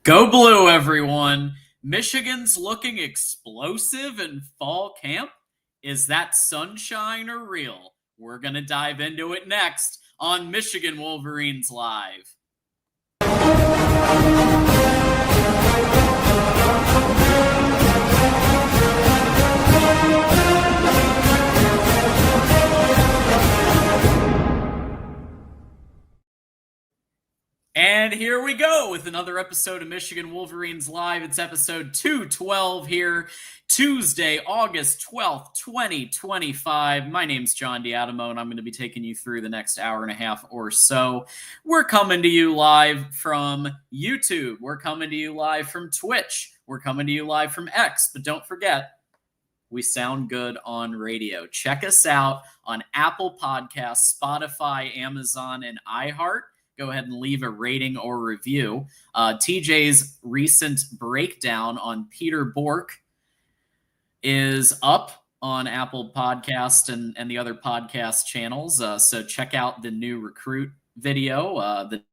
Go Blue, everyone. Michigan's looking explosive in fall camp. Is that sunshine or real? We're going to dive into it next on Michigan Wolverines Live. And here we go with another episode of Michigan Wolverines Live. It's episode 212 here, Tuesday, August 12th, 2025. My name's John D'Adamo, and I'm going to be taking you through the next hour and a half or so. We're coming to you live from YouTube. We're coming to you live from Twitch. We're coming to you live from X. But don't forget, we sound good on radio. Check us out on Apple Podcasts, Spotify, Amazon, and iHeart. Go ahead and leave a rating or review. TJ's recent breakdown on Peter Bork is up on Apple Podcast and the other podcast channels. So check out the new recruit video, the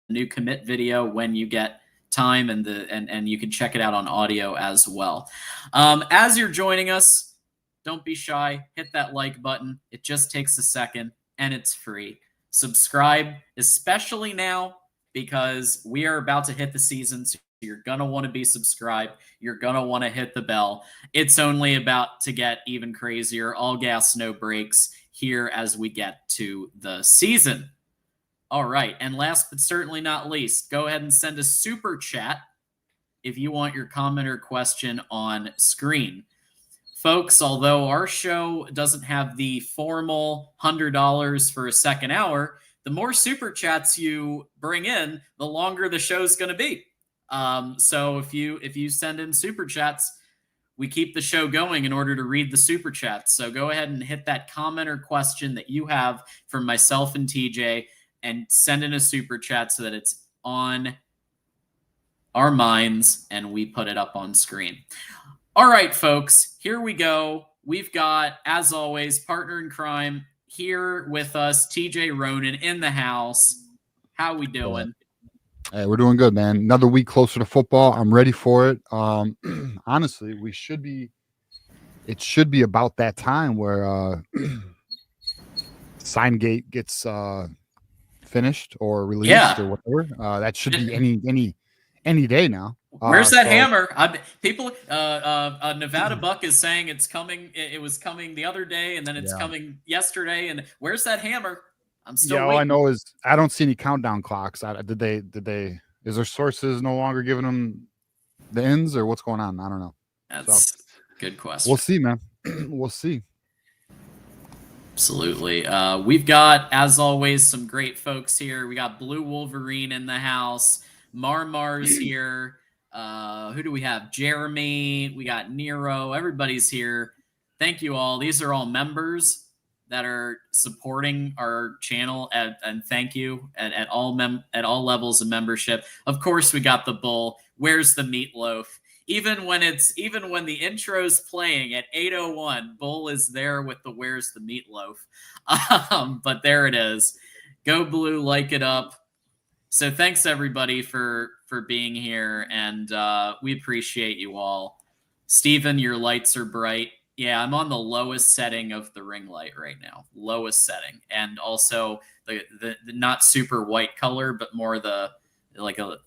new commit video when you get time, and you can check it out on audio as well. As you're joining us, don't be shy. Hit that like button. It just takes a second, and it's free. Subscribe, especially now, because we are about to hit the season. So you're going to want to be subscribed. You're going to want to hit the bell. It's only about to get even crazier. All gas, no brakes here as we get to the season. All right. And last but certainly not least, go ahead and send a super chat if you want your comment or question on screen. Folks, although our show doesn't have the formal $100 for a second hour, the more super chats you bring in, the longer the show's going to be. So if you send in super chats, we keep the show going in order to read the super chats. So go ahead and hit that comment or question that you have from myself and TJ and send in a super chat so that it's on our minds and we put it up on screen. All right, folks, here we go. We've got, as always, partner in crime here with us, TJ Ronin in the house. How we doing? Hey, we're doing good, man. Another week closer to football. I'm ready for it. Honestly, it should be about that time where Signgate gets finished or released or whatever. That should be any day now. Where's that hammer? Nevada Buck is saying it's coming. It was coming the other day, and then it's coming yesterday. And where's that hammer? I'm still waiting. All I know is I don't see any countdown clocks. Did they? Is their sources no longer giving them the ends, or what's going on? I don't know. That's a good question. We'll see, man. We'll see. Absolutely. We've got, as always, some great folks here. We got Blue Wolverine in the house. Marmar's here. Who do we have? Jeremy. We got Nero. Everybody's here. Thank you all. These are all members that are supporting our channel, and thank you at all levels of membership. Of course, we got the Bull. Where's the meatloaf? Even when the intro's playing at 8:01, Bull is there with the "Where's the meatloaf?" But there it is. Go Blue, like it up. So thanks everybody for being here, and we appreciate you all. Steven, your lights are bright. Yeah, I'm on the lowest setting of the ring light right now. Lowest setting. And also the not super white color, but more the like a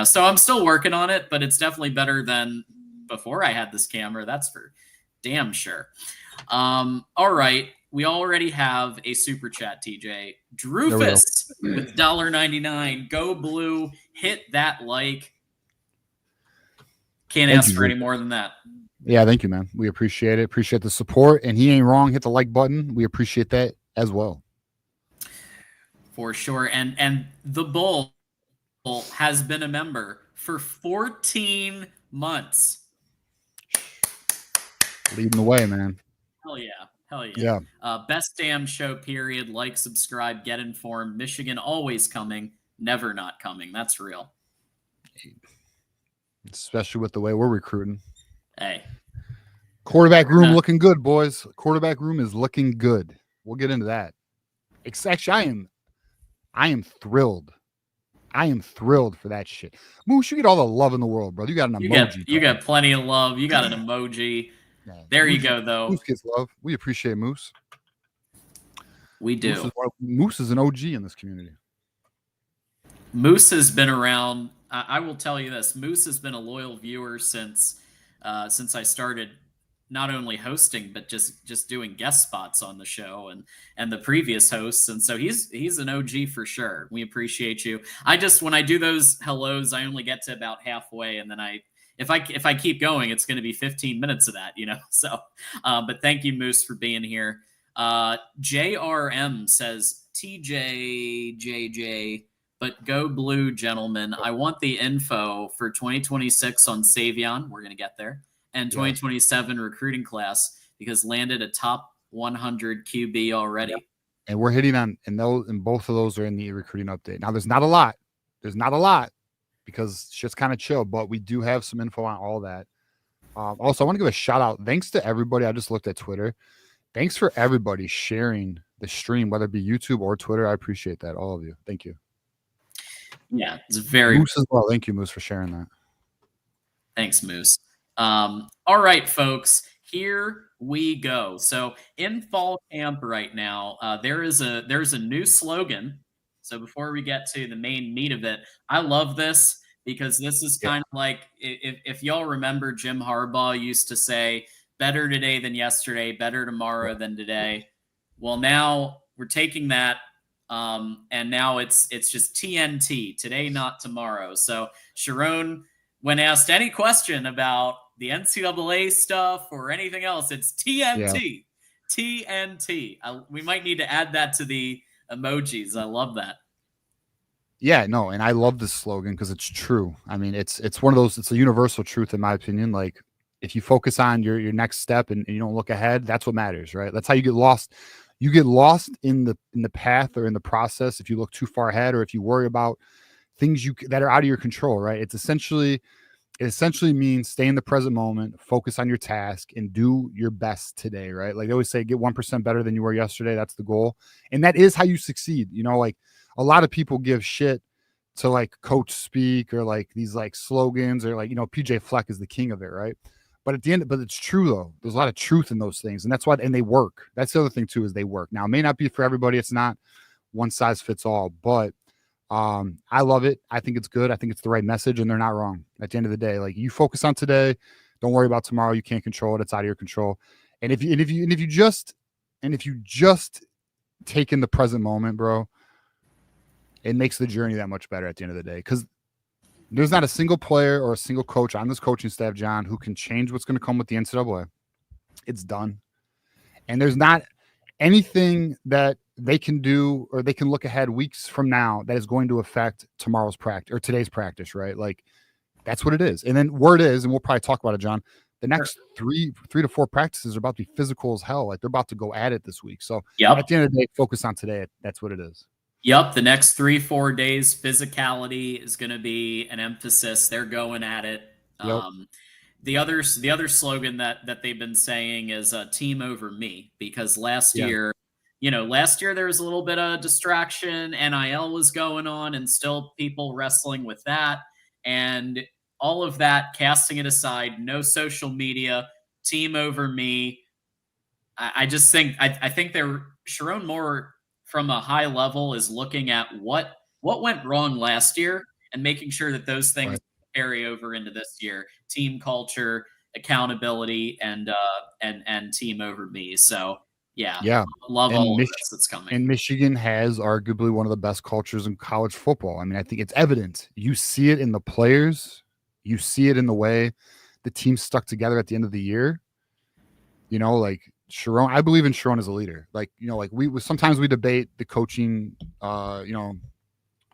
so I'm still working on it, but it's definitely better than before I had this camera. That's for damn sure. All right. We already have a super chat, TJ. Drufus with $1.99. Go Blue. Hit that like. Can't ask for any more than that. Yeah, thank you, man. We appreciate it. Appreciate the support. And he ain't wrong. Hit the like button. We appreciate that as well. For sure. And the Bull has been a member for 14 months. Leading the way, man. Hell yeah. Hell yeah. Best damn show, period. Like, subscribe, get informed. Michigan always coming, never not coming. That's real. Especially with the way we're recruiting. Hey. Quarterback room looking good, boys. Quarterback room is looking good. We'll get into that. Actually, I am thrilled I am thrilled for that shit. Moose, you get all the love in the world, bro. You got an emoji. You get plenty of love. You got an emoji. Yeah, There Moose you go, though. Moose gets love. We appreciate Moose. We do. Moose is an OG in this community. Moose has been around. I will tell you this: Moose has been a loyal viewer since I started not only hosting but just doing guest spots on the show and the previous hosts. And so he's an OG for sure. We appreciate you. When I do those hellos, I only get to about halfway, and then if I keep going, it's going to be 15 minutes of that, So, but thank you, Moose, for being here. JRM says TJJJ. But go blue, gentlemen. I want the info for 2026 on Savion. We're going to get there. And 2027 recruiting class because landed a top 100 QB already. Yep. And we're hitting on, and both of those are in the recruiting update. Now, there's not a lot. Because shit's kind of chill, but we do have some info on all that. Also, I want to give a shout out. Thanks to everybody. I just looked at Twitter. Thanks for everybody sharing the stream, whether it be YouTube or Twitter. I appreciate that. All of you. Thank you. Yeah, it's very Moose as well. Thank you, Moose, for sharing that. Thanks, Moose. All right, folks, here we go. So in fall camp right now, there's a new slogan. So before we get to the main meat of it, I love this because this is kind of like if y'all remember, Jim Harbaugh used to say, "Better today than yesterday, better tomorrow than today." Well, now we're taking that. And now it's just TNT, today, not tomorrow. So Sharon, when asked any question about the NCAA stuff or anything else, it's TNT, TNT. We might need to add that to the emojis. I love that. Yeah, no, and I love this slogan because it's true. I mean, it's one of those. It's a universal truth, in my opinion. Like, if you focus on your next step and you don't look ahead, that's what matters, right? That's how you get lost. You get lost in the path or in the process if you look too far ahead or if you worry about things that are out of your control, right? It essentially means stay in the present moment, focus on your task, and do your best today, right? Like they always say, get 1% better than you were yesterday. That's the goal. And that is how you succeed. Like a lot of people give shit to like coach speak or like these like slogans or like, PJ Fleck is the king of it, right? But it's true though. There's a lot of truth in those things, and that's why, and they work. That's the other thing too, is they work. Now, it may not be for everybody. It's not one size fits all, but I love it. I think it's good. I think it's the right message, and they're not wrong. At the end of the day, like you focus on today, don't worry about tomorrow. You can't control it. It's out of your control. And if you just take in the present moment, bro, it makes the journey that much better at the end of the day. Because there's not a single player or a single coach on this coaching staff, John, who can change what's going to come with the NCAA. It's done. And there's not anything that they can do or they can look ahead weeks from now that is going to affect tomorrow's practice or today's practice, right? Like that's what it is. And then where it is, and we'll probably talk about it, John, the next three to four practices are about to be physical as hell. Like they're about to go at it this week. So at the end of the day, focus on today. That's what it is. Yep, the next 3-4 days, physicality is going to be an emphasis. They're going at it. Yep. The other slogan that they've been saying is "team over me," because last year there was a little bit of distraction. NIL was going on, and still people wrestling with that, and all of that, casting it aside. No social media, team over me. I just think I think they're Sharon Moore, from a high level, is looking at what went wrong last year and making sure that those things carry over into this year. Team culture, accountability, and team over me. So love all of this that's coming. And Michigan has arguably one of the best cultures in college football. I mean, I think it's evident. You see it in the players. You see it in the way the team stuck together at the end of the year. Like Sharon, I believe in Sharon as a leader. Like, like sometimes we debate the coaching,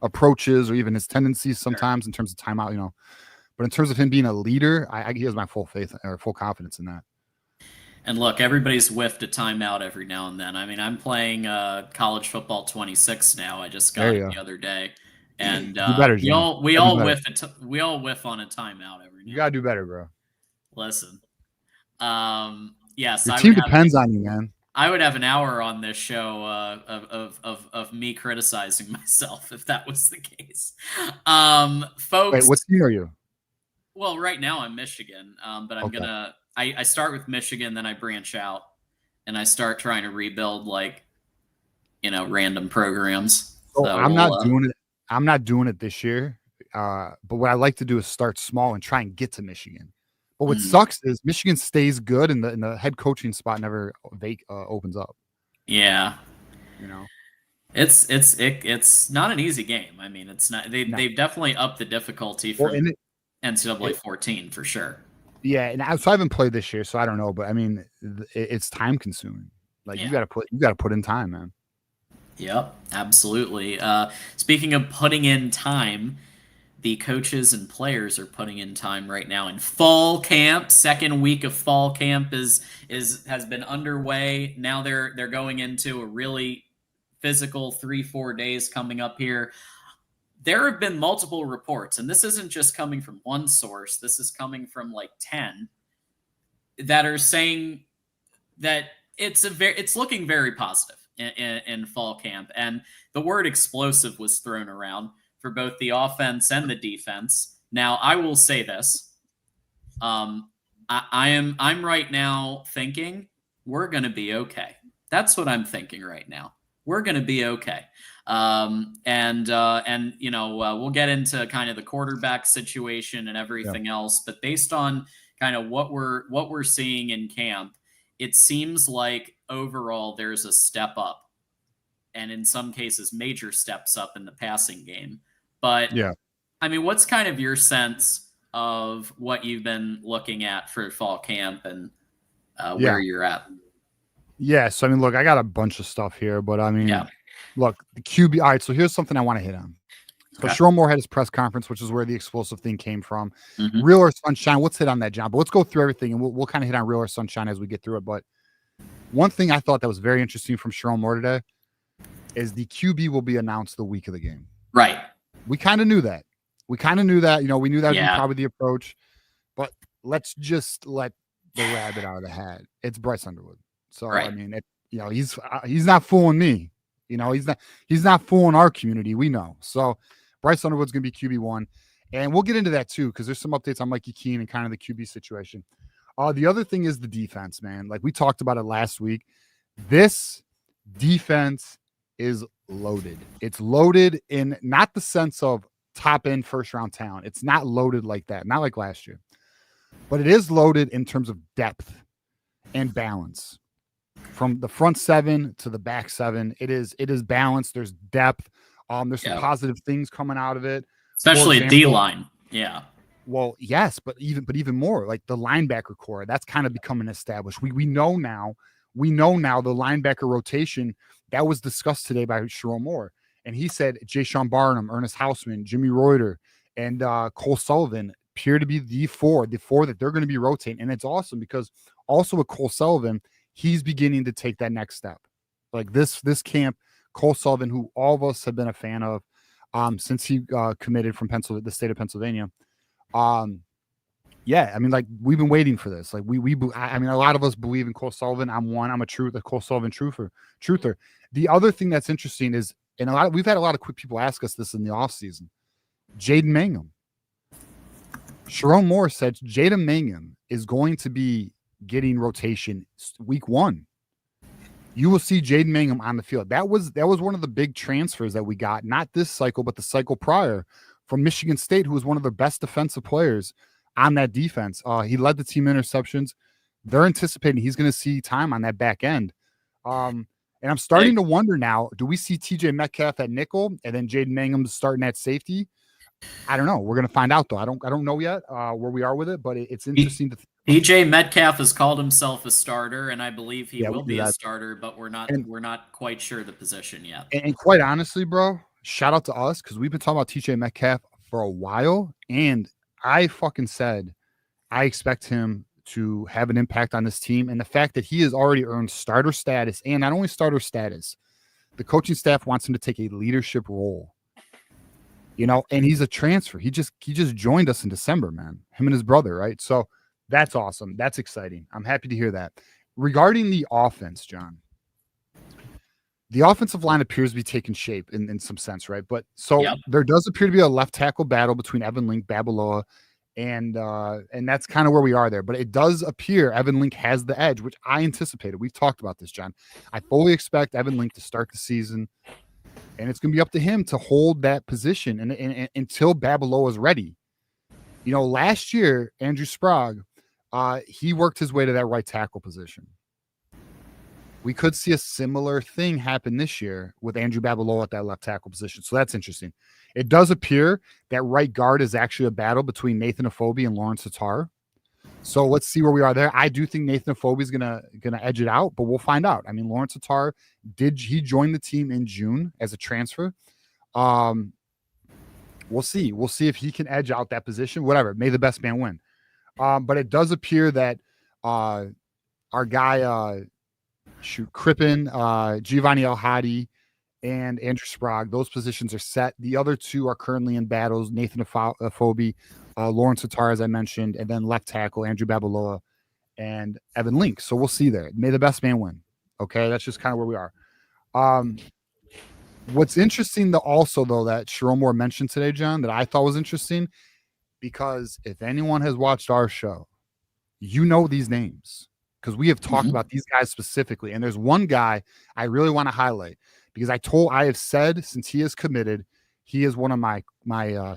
approaches or even his tendencies sometimes in terms of timeout, but in terms of him being a leader, he has my full faith or full confidence in that. And look, everybody's whiffed a timeout every now and then. I mean, I'm playing college football 26 now. I just got it the other day, and we all whiff on a timeout every now. You gotta do better, bro. Listen. Yes, your team depends on you, man. I would have an hour on this show of me criticizing myself if that was the case. Wait, Folks, what team are you? well, right now I'm Michigan, but I'm Okay. gonna I start with Michigan, then I branch out and I start trying to rebuild like random programs. So So I'm not we'll doing it. I'm not doing it this year. But what I like to do is start small and try and get to Michigan. But what mm, sucks is Michigan stays good and the head coaching spot never opens up. yeah. You know, It's not an easy game. I mean, it's not no. they've definitely upped the difficulty Well, from NCAA 14 for sure. yeah, and so I haven't played this year, so I don't know. But I mean, it's time consuming. Like Yeah. you got to put in time, man. Yep, absolutely. Speaking of putting in time, the coaches and players are putting in time right now in fall camp. Second week of fall camp has been underway. Now they're going into a really physical 3-4 days coming up here. There have been multiple reports, and this isn't just coming from one source. This is coming from like 10 that are saying that it's looking very positive in fall camp, and the word explosive was thrown around for both the offense and the defense. Now, I will say this: I'm right now thinking we're going to be okay. That's what I'm thinking right now. We're going to be okay. And we'll get into kind of the quarterback situation and Yeah, everything else, but based on kind of what we're seeing in camp, it seems like overall there's a step up, and in some cases major steps up in the passing game. But yeah, I mean, what's kind of your sense of what you've been looking at for fall camp and yeah, where you're at? yeah. So I mean, look, I got a bunch of stuff here, but I mean, Yeah. look, the QB. All right, so here's something I want to hit on. So Okay. Sharon Moore had his press conference, which is where the explosive thing came from. Hmm. Real or sunshine? Let's hit on that, John. But let's go through everything, and we'll kind of hit on real or sunshine as we get through it. But one thing I thought that was very interesting from Sharon Moore today is the QB will be announced the week of the game. Right. We kind of knew that. We kind of knew that. We knew that would be Yeah. probably the approach. But let's just let the rabbit out of the hat. It's Bryce Underwood. So Right. I mean, he's not fooling me. He's not fooling our community. We know. So Bryce Underwood's going to be QB1. And we'll get into that too, because there's some updates on Mikey Keene and kind of the QB situation. The other thing is the defense, man. Like we talked about it last week. This defense is loaded. It's loaded in not the sense of top end first round talent. It's not loaded like that, not like last year. But it is loaded in terms of depth and balance. From the front seven to the back seven, it is balanced. There's depth. There's some positive things coming out of it. Especially a D line. Yeah. Well, yes, but even more like the linebacker core, that's kind of becoming established. We know now the linebacker rotation that was discussed today by Sharon Moore. And he said Jay Sean Barnum, Ernest Hausman, Jimmy Reuter, and Cole Sullivan appear to be the four that they're going to be rotating. And it's awesome because also with Cole Sullivan, he's beginning to take that next step. Like this camp, Cole Sullivan, who all of us have been a fan of since he committed from the state of Pennsylvania. Yeah, I mean, like we've been waiting for this. Like I mean, a lot of us believe in Cole Sullivan. I'm a Cole Sullivan truther. The other thing that's interesting is, and we've had a lot of quick people ask us this in the offseason. Jaden Mangham. Sharon Moore said Jaden Mangham is going to be getting rotation week 1. You will see Jaden Mangham on the field. That was one of the big transfers that we got, not this cycle, but the cycle prior from Michigan State, who was one of their best defensive players on that defense. He led the team interceptions. They're anticipating he's going to see time on that back end. And I'm starting to wonder now, do we see TJ Metcalf at nickel and then Jaden Mangham starting at safety? I don't know. We're going to find out though. I don't know yet where we are with it, but it's interesting to TJ Metcalf has called himself a starter, and I believe he will be a that. starter, but we're not quite sure the position yet. And quite honestly, bro, shout out to us because we've been talking about TJ Metcalf for a while, and I fucking said I expect him to have an impact on this team, and the fact that he has already earned starter status, and not only starter status, the coaching staff wants him to take a leadership role. And he's a transfer. He just joined us in December, man. Him and his brother, right? So that's awesome. That's exciting. I'm happy to hear that. Regarding the offense, John, the offensive line appears to be taking shape in some sense, right? But so Yep. there does appear to be a left tackle battle between Evan Link, Babaloa, and that's kind of where we are there. But it does appear Evan Link has the edge, which I anticipated. We've talked about this, John. I fully expect Evan Link to start the season, and it's going to be up to him to hold that position and until Babaloa is ready. You know, last year Andrew Sprague, he worked his way to that right tackle position. We could see a similar thing happen this year with Andrew Babaloa at that left tackle position. So that's interesting. It does appear that right guard is actually a battle between Nathan Afobe and Lawrence Tatar. So let's see where we are there. I do think Nathan Afobe is gonna edge it out, but we'll find out. I mean, Lawrence Tatar he joined the team in June as a transfer. We'll see. We'll see if he can edge out that position. Whatever. May the best man win. But it does appear that our guy Crippen, Giovanni El Hadi, and Andrew Sprague, those positions are set. The other two are currently in battles. Nathan Afobe, Lawrence Tatar, as I mentioned, and then left tackle Andrew Babaloa and Evan Link. So we'll see there. May the best man win. Okay, that's just kind of where we are. What's interesting also that Sharon Moore mentioned today, John, that I thought was interesting, because if anyone has watched our show, you know these names, because we have talked about these guys specifically. And there's one guy I really want to highlight, because I have said since he is committed, he is one of my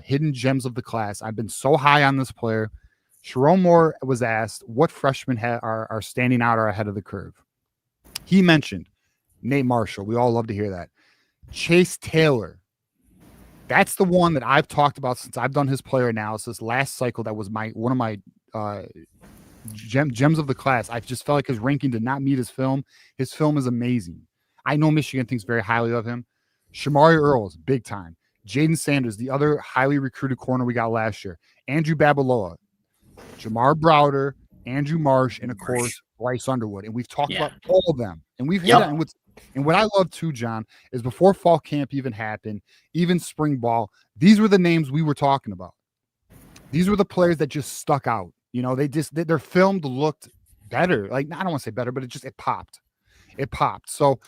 hidden gems of the class. I've been so high on this player. Sharon Moore was asked what freshmen are standing out or ahead of the curve. He mentioned Nate Marshall. We all love to hear that. Chase Taylor. That's the one that I've talked about since I've done his player analysis last cycle. That was one of my gems of the class. I just felt like his ranking did not meet his film. His film is amazing. I know Michigan thinks very highly of him. Shamari Earls, big time. Jaden Sanders, the other highly recruited corner we got last year. Andrew Babaloa, Jamar Browder, Andrew Marsh, and of course Bryce Underwood. And we've talked about all of them. And we've hit it. And what I love too, John, is before fall camp even happened, even spring ball, these were the names we were talking about. These were the players that just stuck out. You know, their film looked better. Like, I don't want to say better, but it popped. It popped. So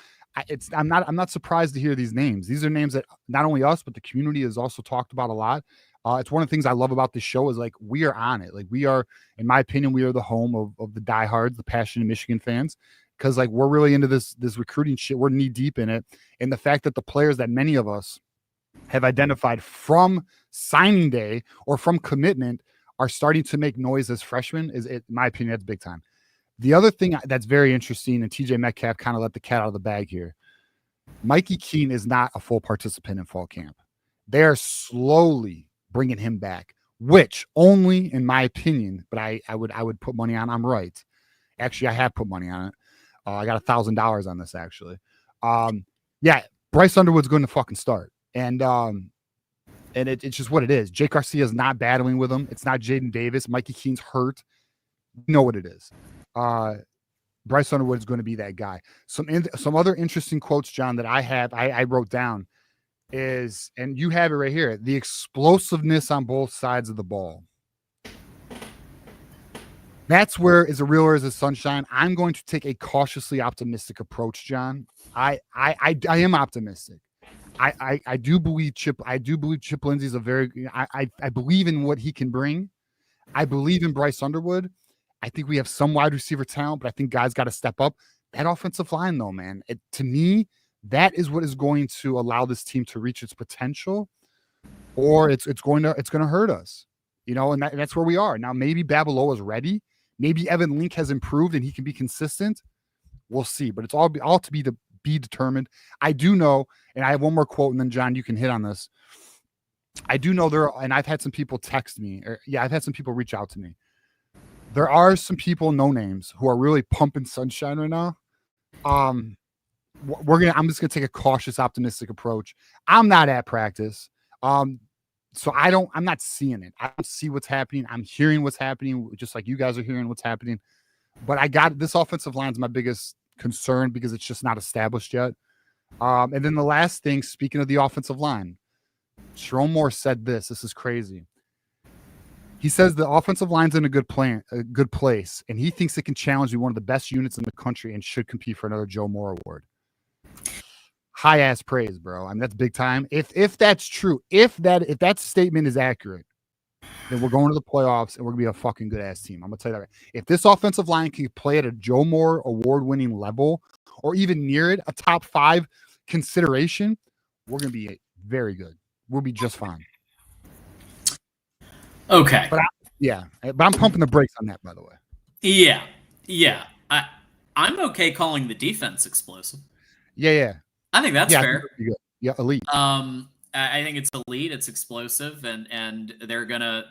I'm not surprised to hear these names. These are names that not only us, but the community has also talked about a lot. It's one of the things I love about this show is, like, we are on it. Like, we are, in my opinion, we are the home of the diehards, the passionate Michigan fans. Because, like, we're really into this recruiting shit. We're knee deep in it. And the fact that the players that many of us have identified from signing day or from commitment are starting to make noise as freshmen in my opinion, that's big time. The other thing that's very interesting, and TJ Metcalf kind of let the cat out of the bag here, Mikey Keene is not a full participant in fall camp. They are slowly bringing him back, which only, in my opinion, but I would put money on I'm right. Actually, I have put money on it. I got $1,000 on this, actually. Bryce Underwood's going to fucking start. And it's just what it is. Jake Garcia is not battling with him. It's not Jaden Davis. Mikey Keene's hurt. You know what it is. Bryce Underwood is going to be that guy. Some other interesting quotes, John, that I wrote down is, and you have it right here, the explosiveness on both sides of the ball. That's where is a real or is a sunshine. I'm going to take a cautiously optimistic approach, John. I am optimistic. I do believe Chip Lindsey's a very. I believe in what he can bring. I believe in Bryce Underwood. I think we have some wide receiver talent, but I think guys got to step up. That offensive line, though, man, to me, that is what is going to allow this team to reach its potential, or it's going to hurt us, you know. And that's where we are now. Maybe Babaloa is ready. Maybe Evan Link has improved and he can be consistent. We'll see, but it's all to be determined. I do know, and I have one more quote, and then John, you can hit on this. I do know and I've had some people text me, I've had some people reach out to me. There are some people, no names, who are really pumping sunshine right now. I'm just gonna take a cautious, optimistic approach. I'm not at practice, so I'm not seeing it. I don't see what's happening. I'm hearing what's happening, just like you guys are hearing what's happening. But I got this offensive line is my biggest concern because it's just not established yet. And then the last thing, speaking of the offensive line, Sharon Moore said this. This is crazy. He says the offensive line's in a good place, and he thinks it can challenge one of the best units in the country and should compete for another Joe Moore Award. high ass praise, bro. I mean, that's big time. If that's true, if that statement is accurate, then we're going to the playoffs and we're gonna be a fucking good ass team. I'm gonna tell you that. Right. If this offensive line can play at a Joe Moore award winning level, or even near it, a top 5 consideration, we're gonna be very good. We'll be just fine. Okay. But I'm pumping the brakes on that, by the way. Yeah. I'm okay calling the defense explosive. Yeah. I think that's fair. Yeah, elite. I think it's elite. It's explosive, and they're gonna,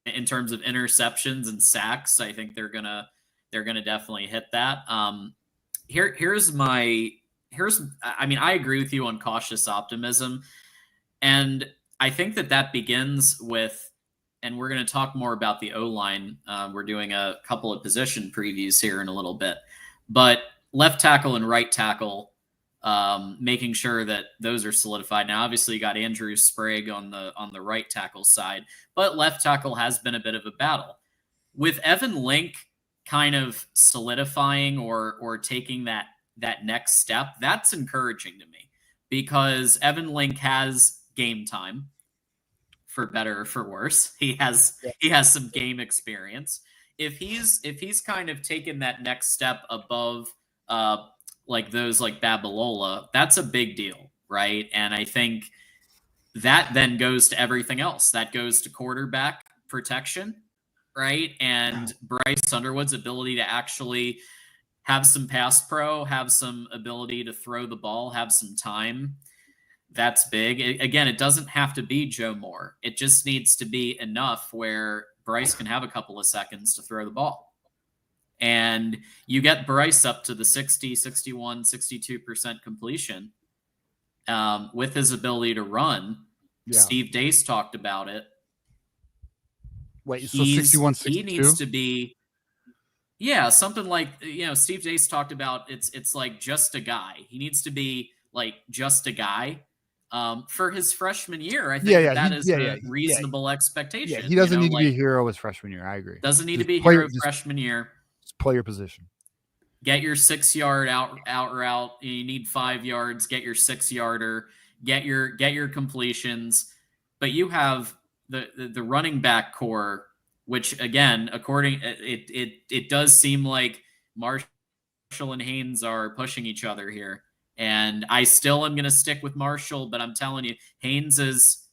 in terms of interceptions and sacks, I think they're gonna definitely hit that. I mean, I agree with you on cautious optimism, and I think that begins with, and we're going to talk more about the O-line. We're doing a couple of position previews here in a little bit, but left tackle and right tackle, making sure that those are solidified. Now, obviously, you got Andrew Sprague on the right tackle side, but left tackle has been a bit of a battle. With Evan Link kind of solidifying or taking that next step, that's encouraging to me, because Evan Link has game time, for better or for worse. He has some game experience. If he's kind of taken that next step above like those like Babalola, that's a big deal, right? And I think that then goes to everything else. That goes to quarterback protection, right? And Bryce Underwood's ability to actually have some pass pro, have some ability to throw the ball, have some time. That's big. Again, it doesn't have to be Joe Moore. It just needs to be enough where Bryce can have a couple of seconds to throw the ball. And you get Bryce up to the 60, 61, 62% completion with his ability to run. Yeah. Steve Dace talked about it. Wait, so 61, 62? He needs to be, yeah, something like, Steve Dace talked about it's like just a guy. He needs to be like just a guy. For his freshman year, I think that is a reasonable expectation. Yeah, he doesn't need to be a hero his freshman year. I agree. Doesn't need to be a hero freshman year. Just play your position. Get your 6-yard out route. You need 5 yards. Get your 6-yarder. Get your completions. But you have the running back core, which again, according it does seem like Marshall and Haynes are pushing each other here. And I still am going to stick with Marshall, but I'm telling you, Haynes is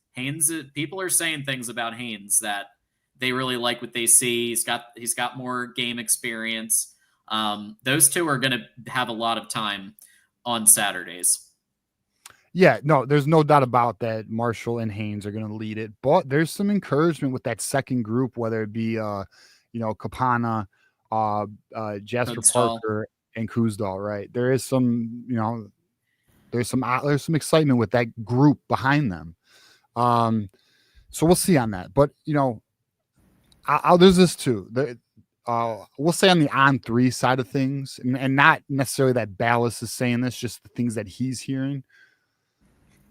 people are saying things about Haynes that they really like what they see. He's got more game experience. Those two are going to have a lot of time on Saturdays. Yeah, no, there's no doubt about that. Marshall and Haynes are going to lead it, but there's some encouragement with that second group, whether it be, Kapana, Jasper Parker, and Kuzdal, right? There is some, there's some excitement with that group behind them. So we'll see on that. But there's this too. We'll say on the on-3 side of things, and not necessarily that Ballas is saying this, just the things that he's hearing.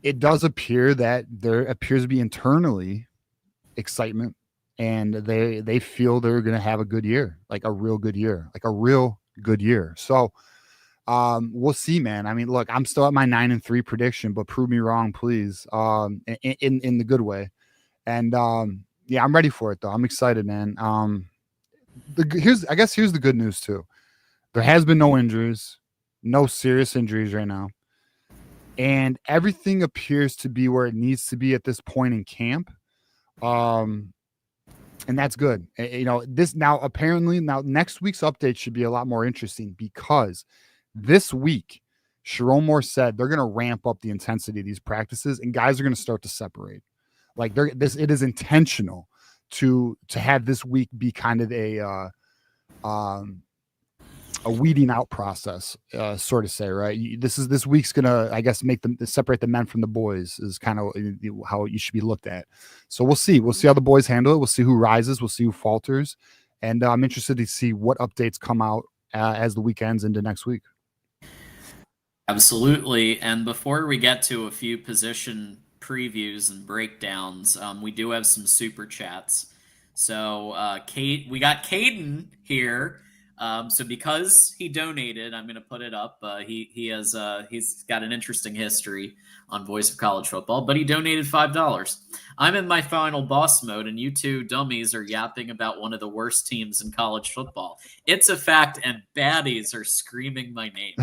It does appear that there appears to be internally excitement, and they feel they're going to have a good year, like a real good year, So we'll see, man. I mean, look, I'm still at my 9-3 prediction, but prove me wrong, please. In the good way. And yeah, I'm ready for it though. I'm excited, man. Here's the good news too. There has been no injuries, no serious injuries right now. And everything appears to be where it needs to be at this point in camp. And that's good. Apparently next week's update should be a lot more interesting, because this week, Sharon Moore said they're going to ramp up the intensity of these practices, and guys are going to start to separate. Like it is intentional to have this week be kind of a weeding out process, sort of say, right? This week's gonna, I guess, separate the men from the boys, is kind of how you should be looked at. So we'll see how the boys handle it. We'll see who rises. We'll see who falters, and I'm interested to see what updates come out as the week ends into next week. Absolutely. And before we get to a few position previews and breakdowns, we do have some super chats. So we got Caden here. So because he donated, I'm going to put it up. He's got an interesting history on Voice of College Football, but he donated $5. I'm in my final boss mode, and you two dummies are yapping about one of the worst teams in college football. It's a fact, and baddies are screaming my name.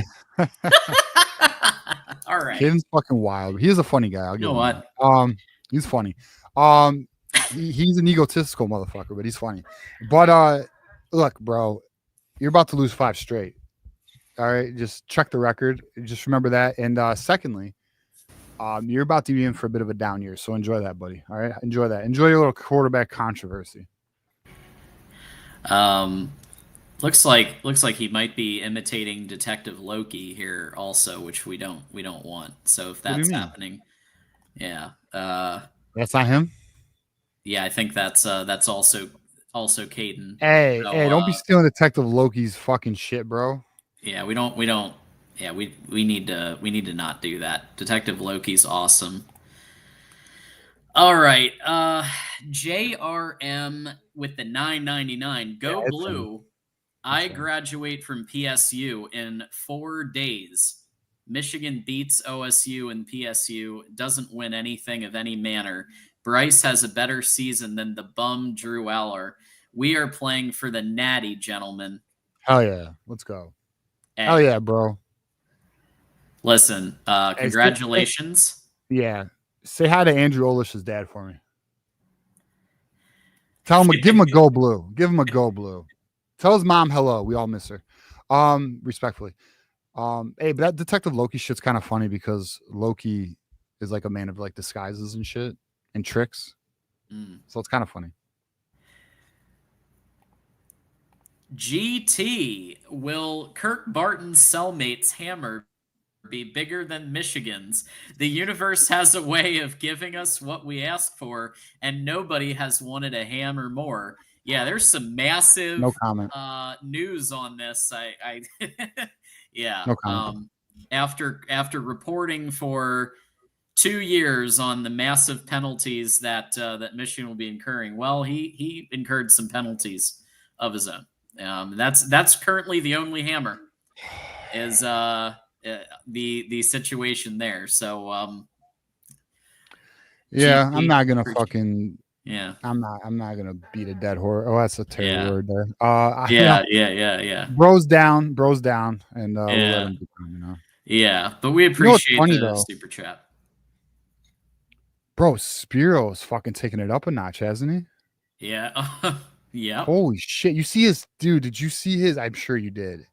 All right. Caden's fucking wild. He is a funny guy. I'll You give know him what? that. He's funny. He's an egotistical motherfucker, but he's funny. But look, bro, you're about to lose 5 straight. All right, just check the record. Just remember that. And secondly, you're about to be in for a bit of a down year, so enjoy that, buddy. All right, enjoy that. Enjoy your little quarterback controversy. Looks like he might be imitating Detective Loki here also, which we don't want. So if that's happening, yeah, that's not him. Yeah, I think that's also Caden. Hey, don't be stealing Detective Loki's fucking shit, bro. Yeah, we don't. Yeah, we need to not do that. Detective Loki's awesome. All right, JRM with the $9.99. Go Blue. I graduate from PSU in 4 days. Michigan beats OSU and PSU, doesn't win anything of any manner. Bryce has a better season than the bum Drew Aller. We are playing for the natty, gentlemen. Hell yeah. Let's go. Hell yeah, bro. Listen, congratulations. Yeah. Say hi to Andrew Olish's dad for me. Tell him, give him a go blue. Give him a go blue. Tell his mom hello. We all miss her. Respectfully. Hey, but that Detective Loki shit's kind of funny because Loki is like a man of like disguises and shit and tricks. So it's kind of funny. GT, will Kirk Barton's cellmate's hammer be bigger than Michigan's? The universe has a way of giving us what we ask for, and nobody has wanted a hammer more. Yeah, there's some massive news on this. Yeah. No comment. After reporting for 2 years on the massive penalties that Michigan will be incurring, well, he incurred some penalties of his own. That's currently the only hammer is the situation there. So yeah, I'm not gonna fucking yeah. I'm not gonna beat a dead horse. Oh, that's a terrible word there. Yeah. Bro's down, and we'll let him be down, you know. Yeah, but we appreciate the super chat. Bro, Spiro's fucking taking it up a notch, hasn't he? Yeah. Yeah. Holy shit. You see his dude, did you see his? I'm sure you did.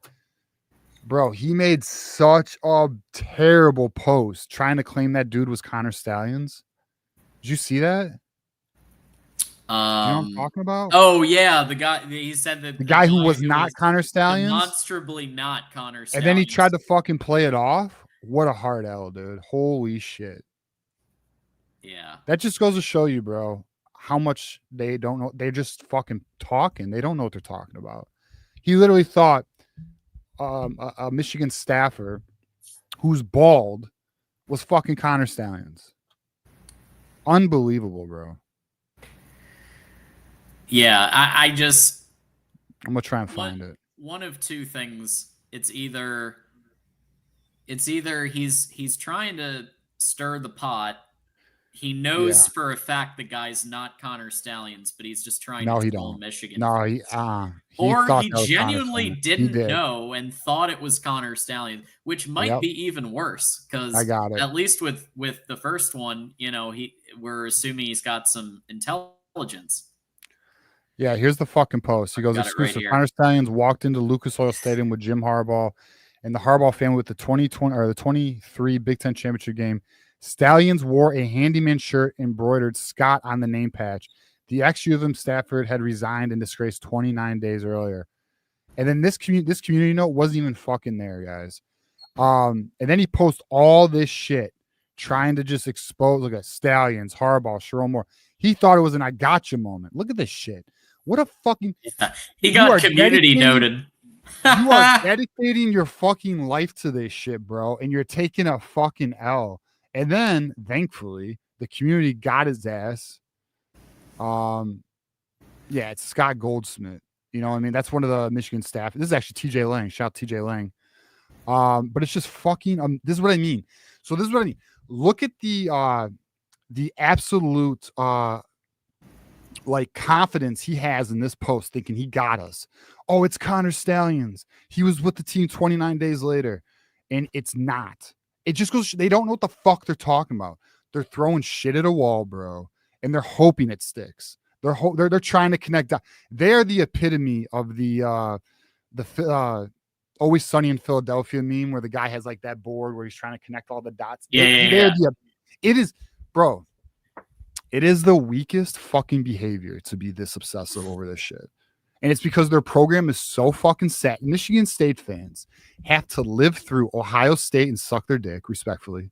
Bro, he made such a terrible post trying to claim that dude was Connor Stallions. Did you see that? You know what I'm talking about? Oh yeah, the guy. He said that the guy who was not Connor Stallions, demonstrably not Connor Stallions, and then he tried to fucking play it off. What a hard L, dude! Holy shit! Yeah, that just goes to show you, bro, how much they don't know. They're just fucking talking. They don't know what they're talking about. He literally thought a Michigan staffer who's bald was fucking Connor Stallions. Unbelievable, bro. Yeah, I'm gonna try and find it. One of two things. It's either he's trying to stir the pot. He knows for a fact the guy's not Connor Stallions, but he's just trying to troll Michigan. No, he genuinely didn't know and thought it was Connor Stallions, which might be even worse because at least with the first one, you know, we're assuming he's got some intelligence. Yeah, here's the fucking post. He goes, exclusive. Connor Stallions walked into Lucas Oil Stadium with Jim Harbaugh and the Harbaugh family with the 2020 or the 23 Big Ten championship game. Stallions wore a handyman shirt embroidered Scott on the name patch. The ex-U of M Stafford had resigned and disgraced 29 days earlier. And then this community note wasn't even fucking there, guys. And then he posts all this shit trying to just expose, look at Stallions, Harbaugh, Sherrone Moore. He thought it was an I gotcha moment. Look at this shit. What a fucking... He got community noted. You are dedicating your fucking life to this shit, bro, and you're taking a fucking L. And then, thankfully, the community got his ass. Yeah, it's Scott Goldsmith. You know what I mean? That's one of the Michigan staff. This is actually TJ Lang. Shout out TJ Lang. But it's just fucking this is what I mean. So this is what I mean. Look at the absolute like confidence he has in this post, thinking he got us. Oh, it's Connor Stallions. He was with the team 29 days later. And it's not. It just goes, they don't know what the fuck they're talking about. They're throwing shit at a wall, bro. And they're hoping it sticks. They're trying to connect. They're the epitome of the Always Sunny in Philadelphia meme where the guy has like that board where he's trying to connect all the dots. Yeah. It is, bro. It is the weakest fucking behavior to be this obsessive over this shit. And it's because their program is so fucking set. Michigan State fans have to live through Ohio State and suck their dick, respectfully.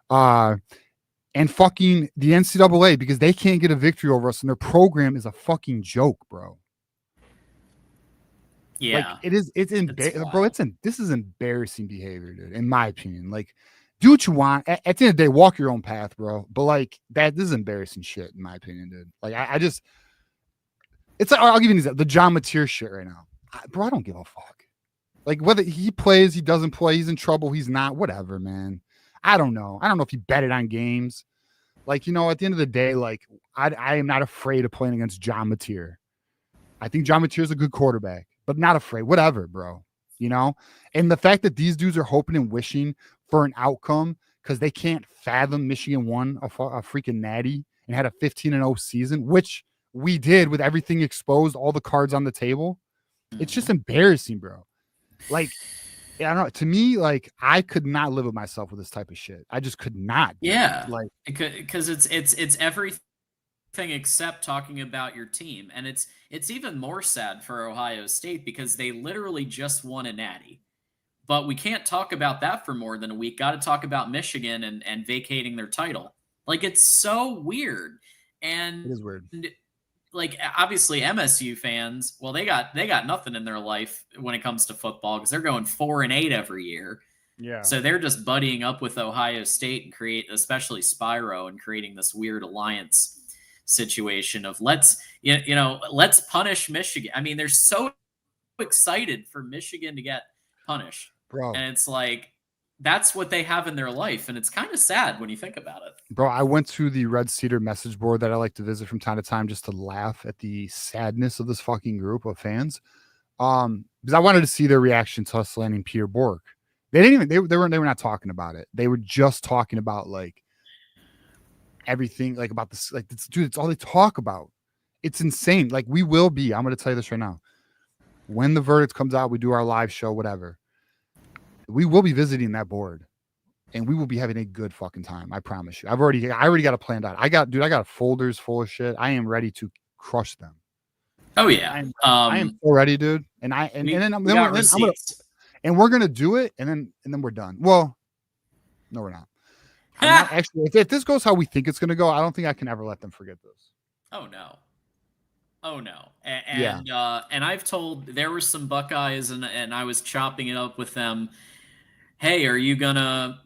And fucking the NCAA because they can't get a victory over us, and their program is a fucking joke, bro. Yeah, like it's embarrassing, bro. This is embarrassing behavior, dude. In my opinion, like, do what you want. At the end of the day, walk your own path, bro. But like this is embarrassing shit, in my opinion, dude. Like I just, it's like, I'll give you an example. The John Mateer shit right now, bro. I don't give a fuck. Like whether he plays, he doesn't play, he's in trouble, he's not, whatever, man. I don't know if he betted on games. Like, you know, at the end of the day, like I am not afraid of playing against John Mateer. I think John Mateer is a good quarterback, but not afraid. Whatever, bro. You know? And the fact that these dudes are hoping and wishing for an outcome because they can't fathom Michigan won a freaking natty and had a 15-0 season, which we did with everything exposed, all the cards on the table. It's just embarrassing, bro. Like, I don't know. To me, like, I could not live with myself with this type of shit. I just could not. Yeah, like, because it's everything except talking about your team, and it's even more sad for Ohio State because they literally just won a natty. But we can't talk about that for more than a week. Got to talk about Michigan and vacating their title. Like, it's so weird. And it is weird. Like, obviously MSU fans, well, they got nothing in their life when it comes to football because they're going 4-8 every year. Yeah. So they're just buddying up with Ohio State and especially Spyro, and creating this weird alliance situation of let's punish Michigan. I mean, they're so excited for Michigan to get punished, bro. and it's like that's what they have in their life, and it's kind of sad when you think about it. Bro, I went to the Red Cedar message board that I like to visit from time to time just to laugh at the sadness of this fucking group of fans. Because I wanted to see their reaction to us landing Peter Bork. They didn't even they were not talking about it. They were just talking about like everything, like about this, like this, dude, it's all they talk about. It's insane. Like I'm gonna tell you this right now. When the verdict comes out, we do our live show, whatever. We will be visiting that board. And we will be having a good fucking time. I promise you. I already got it planned out. I got folders full of shit. I am ready to crush them. Oh yeah. I am so ready, dude. And we're gonna do it, and then we're done. Well, no, we're not. I'm not actually, if this goes how we think it's gonna go, I don't think I can ever let them forget this. Oh no. And I've told, there were some Buckeyes and I was chopping it up with them. Hey, are you gonna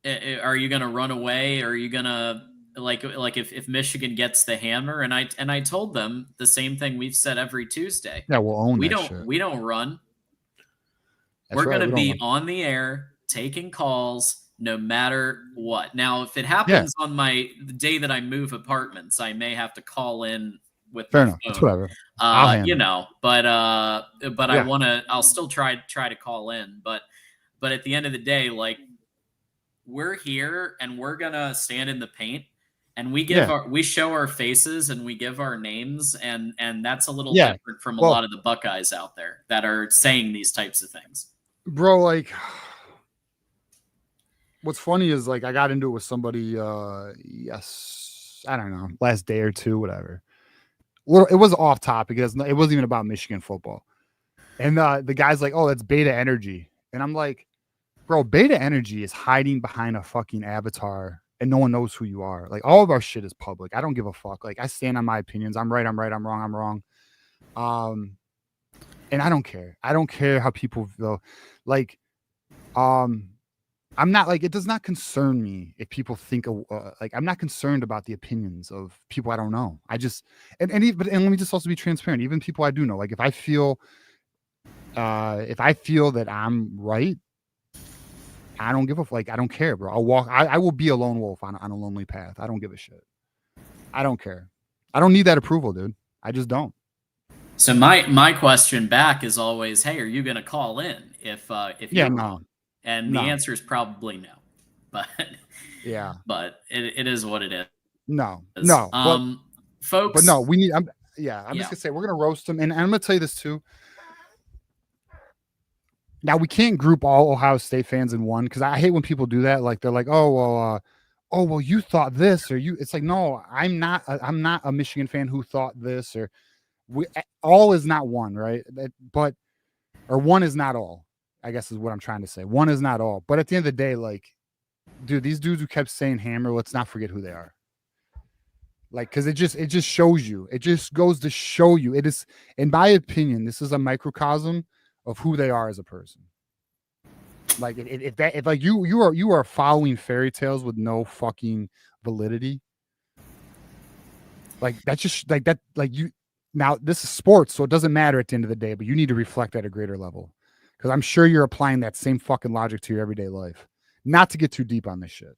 run away? Are you gonna like if Michigan gets the hammer? And I told them the same thing we've said every Tuesday. Yeah, we'll own we that don't shit. We don't run. That's We're right, gonna be on the air taking calls no matter what. Now, if it happens on the day that I move apartments, I may have to call in with fair my enough. phone. It's whatever. I'll still try to call in, but at the end of the day, like, we're here and we're gonna stand in the paint and we show our faces and we give our names, and that's a little different from a lot of the Buckeyes out there that are saying these types of things. Bro, like, what's funny is, like, I got into it with somebody I don't know, last day or two, whatever. Well, it was off topic. It wasn't even about Michigan football. And the guy's like, oh, that's beta energy. And I'm like, bro, beta energy is hiding behind a fucking avatar and no one knows who you are. Like, all of our shit is public. I don't give a fuck. Like, I stand on my opinions. I'm right. I'm wrong. I'm wrong. And I don't care. I don't care how people feel. Like, I'm not like, it does not concern me if people think like, I'm not concerned about the opinions of people I don't know. I just and let me just also be transparent. Even people I do know, like if I feel that I'm right, I don't give a like, I don't care, bro. I will be a lone wolf on a lonely path. I don't give a shit. I don't care. I don't need that approval, dude. I just don't. So my question back is always, hey, are you going to call in if Yeah, you're no, wrong? And the no, answer is probably no. But yeah, but it is what it no, is. no. But no, Folks, we need. I'm just yeah. gonna say we're gonna roast them, and I'm gonna tell you this too. Now we can't group all Ohio State fans in one because I hate when people do that. Like they're like, oh well, you thought this or you. It's like, no, I'm not a Michigan fan who thought this or all is not one, right? But or one is not all. I guess is what I'm trying to say. One is not all. But at the end of the day, like, dude, these dudes who kept saying hammer, let's not forget who they are. Like, because it just shows you. It just goes to show you. It is, in my opinion, this is a microcosm of who they are as a person. Like, if like you are following fairy tales with no fucking validity, like that's just like that. Like you now, this is sports, so it doesn't matter at the end of the day. But you need to reflect at a greater level, because I'm sure you're applying that same fucking logic to your everyday life. Not to get too deep on this shit.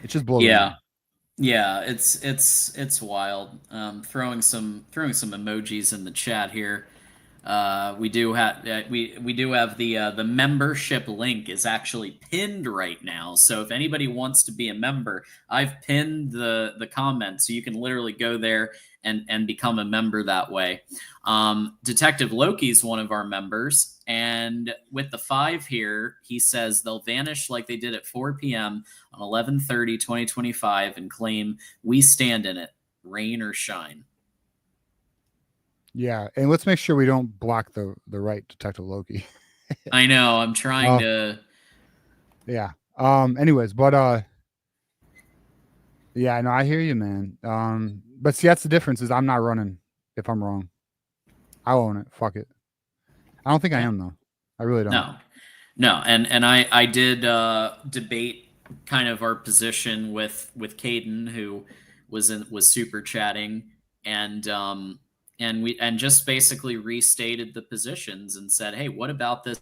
It just blows me. Yeah. Yeah, it's wild. Throwing some emojis in the chat here. We do have the membership link is actually pinned right now. So if anybody wants to be a member, I've pinned the comment, so you can literally go there and become a member that way. Detective Loki's one of our members, and with the 5 here, he says they'll vanish like they did at 4 p.m. on 11/30/2025 and claim we stand in it, rain or shine. Yeah, and let's make sure we don't block the right Detective Loki. I know. I'm trying to. Yeah. Anyways, but yeah, no, I hear you, man. But see, that's the difference is I'm not running if I'm wrong. I own it. Fuck it. I don't think I Yeah. am though. I really don't. No, no, and I did debate kind of our position with Caden, who was super chatting, and just basically restated the positions and said, hey, what about this?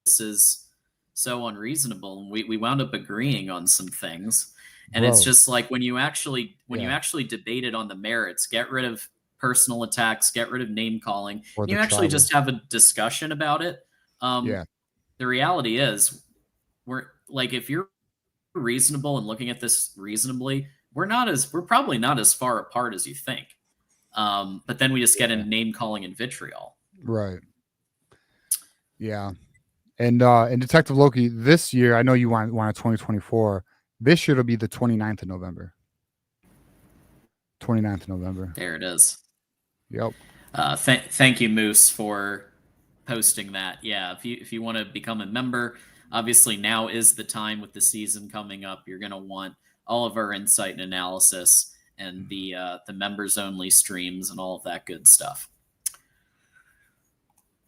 This is so unreasonable, and we wound up agreeing on some things. And it's Bro. just like when you Yeah. actually debated on the merits, get rid of personal attacks, get rid of name calling, Or and the you actually travel. just have a discussion about it. Yeah. The reality is, we're like, if you're reasonable and looking at this reasonably, we're probably not as far apart as you think. But then we just get Yeah. into name calling and vitriol. Right. Yeah. And Detective Loki, this year, I know you want a 2024. This year it'll be the 29th of November. 29th of November. There it is. Yep. Thank you, Moose, for posting that. Yeah, if you want to become a member, obviously now is the time with the season coming up. You're going to want all of our insight and analysis and the members only streams and all of that good stuff.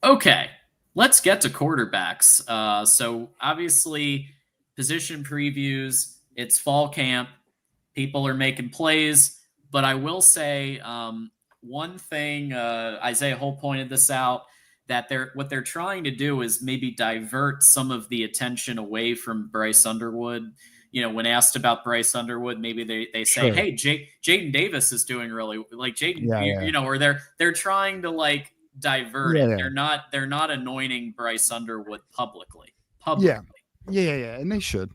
Okay, let's get to quarterbacks. So obviously, position previews. It's fall camp. People are making plays, but I will say one thing. Isaiah Holt pointed this out, that what they're trying to do is maybe divert some of the attention away from Bryce Underwood. You know, when asked about Bryce Underwood, maybe they say, Sure. "Hey, Jaden Davis is doing really like Jaden," Yeah. Yeah. you know, or they're trying to like divert Yeah. it. Yeah. They're not anointing Bryce Underwood publicly. Yeah. Yeah. And they should.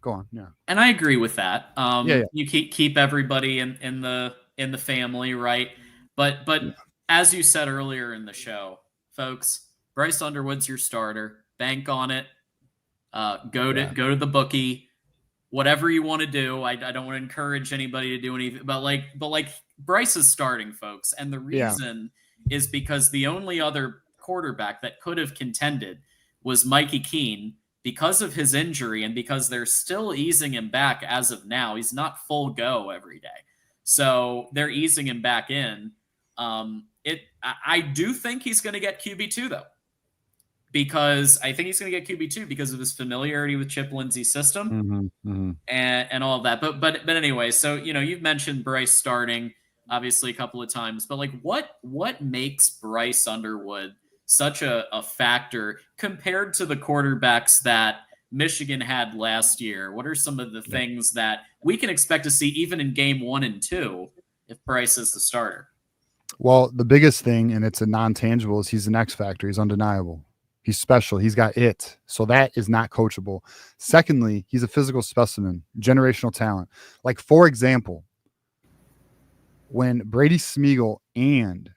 Go on. Yeah. And I agree with that. Yeah. You keep everybody in the family, right? But Yeah. as you said earlier in the show, folks, Bryce Underwood's your starter. Bank on it. Yeah. Go to the bookie. Whatever you want to do. I don't want to encourage anybody to do anything, but like Bryce is starting, folks, and the Yeah. reason is because the only other quarterback that could have contended was Mikey Keene, because of his injury and because they're still easing him back as of now. He's not full go every day. So they're easing him back in. I do think he's going to get QB2, though. because I think he's going to get QB2 because of his familiarity with Chip Lindsey's system. And all of that. But anyway, so you've mentioned Bryce starting obviously a couple of times, but like what makes Bryce Underwood such a factor compared to the quarterbacks that Michigan had last year? What are some of the things that we can expect to see even in game 1 and 2 if Bryce is the starter? Well, the biggest thing, and it's a non-tangible, is he's an X factor. He's undeniable. He's special. He's got it. So that is not coachable. Secondly, he's a physical specimen, generational talent. Like, for example, when Brady Smeagol and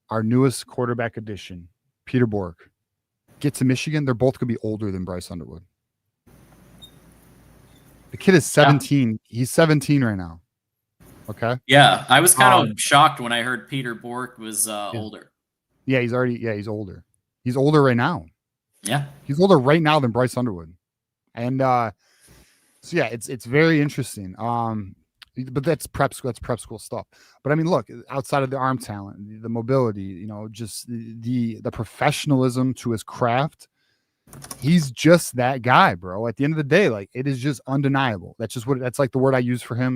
our newest quarterback addition, Peter Bork, get to Michigan, they're both going to be older than Bryce Underwood. The kid is 17. Yeah. He's 17 right now. Okay. Yeah, I was kind of shocked when I heard Peter Bork was older. Yeah, he's older. He's older right now. Yeah. He's older right now than Bryce Underwood. And so yeah, it's very interesting. But that's prep school stuff. But I mean, look, outside of the arm talent, the mobility, just the professionalism to his craft, he's just that guy, bro. At the end of the day, like, it is just undeniable. That's like the word I use for him,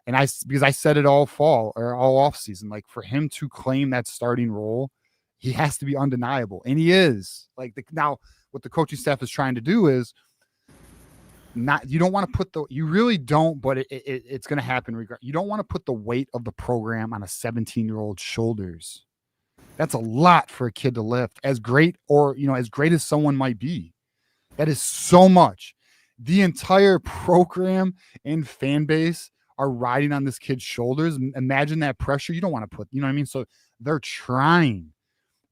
and because I said it all fall or all off season, like, for him to claim that starting role, he has to be undeniable. And he is. Like, now what the coaching staff is trying to do is you don't want to put you really don't, but it's going to happen. You don't want to put the weight of the program on a 17-year-old shoulders. That's a lot for a kid to lift, as great as someone might be. That is so much. The entire program and fan base are riding on this kid's shoulders. Imagine that pressure. You don't want to put, you know what I mean? So they're trying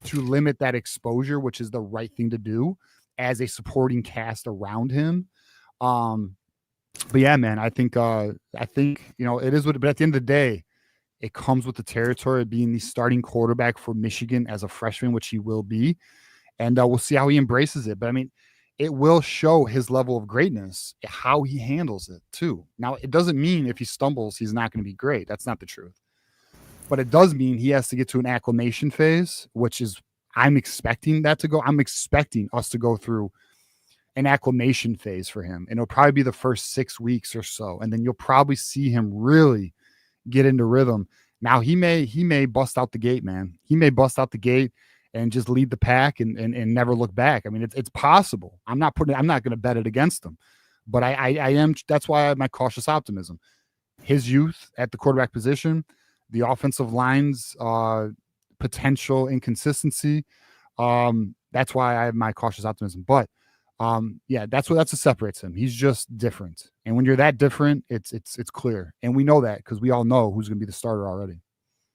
to limit that exposure, which is the right thing to do as a supporting cast around him. But yeah, man, I think it is but at the end of the day, it comes with the territory of being the starting quarterback for Michigan as a freshman, which he will be. And we'll see how he embraces it. But I mean, it will show his level of greatness, how he handles it too. Now, it doesn't mean if he stumbles, he's not going to be great. That's not the truth. But it does mean he has to get to an acclimation phase, which is, I'm expecting us to go through an acclimation phase for him. And it'll probably be the first 6 weeks or so. And then you'll probably see him really get into rhythm. Now, he may bust out the gate, man. He may bust out the gate and just lead the pack and never look back. I mean, it's possible. I'm not going to bet it against him, but I am. That's why I have my cautious optimism. His youth at the quarterback position, the offensive line's potential inconsistency. That's why I have my cautious optimism. But yeah, that's what separates him. He's just different. And when you're that different, it's clear. And we know that because we all know who's going to be the starter already.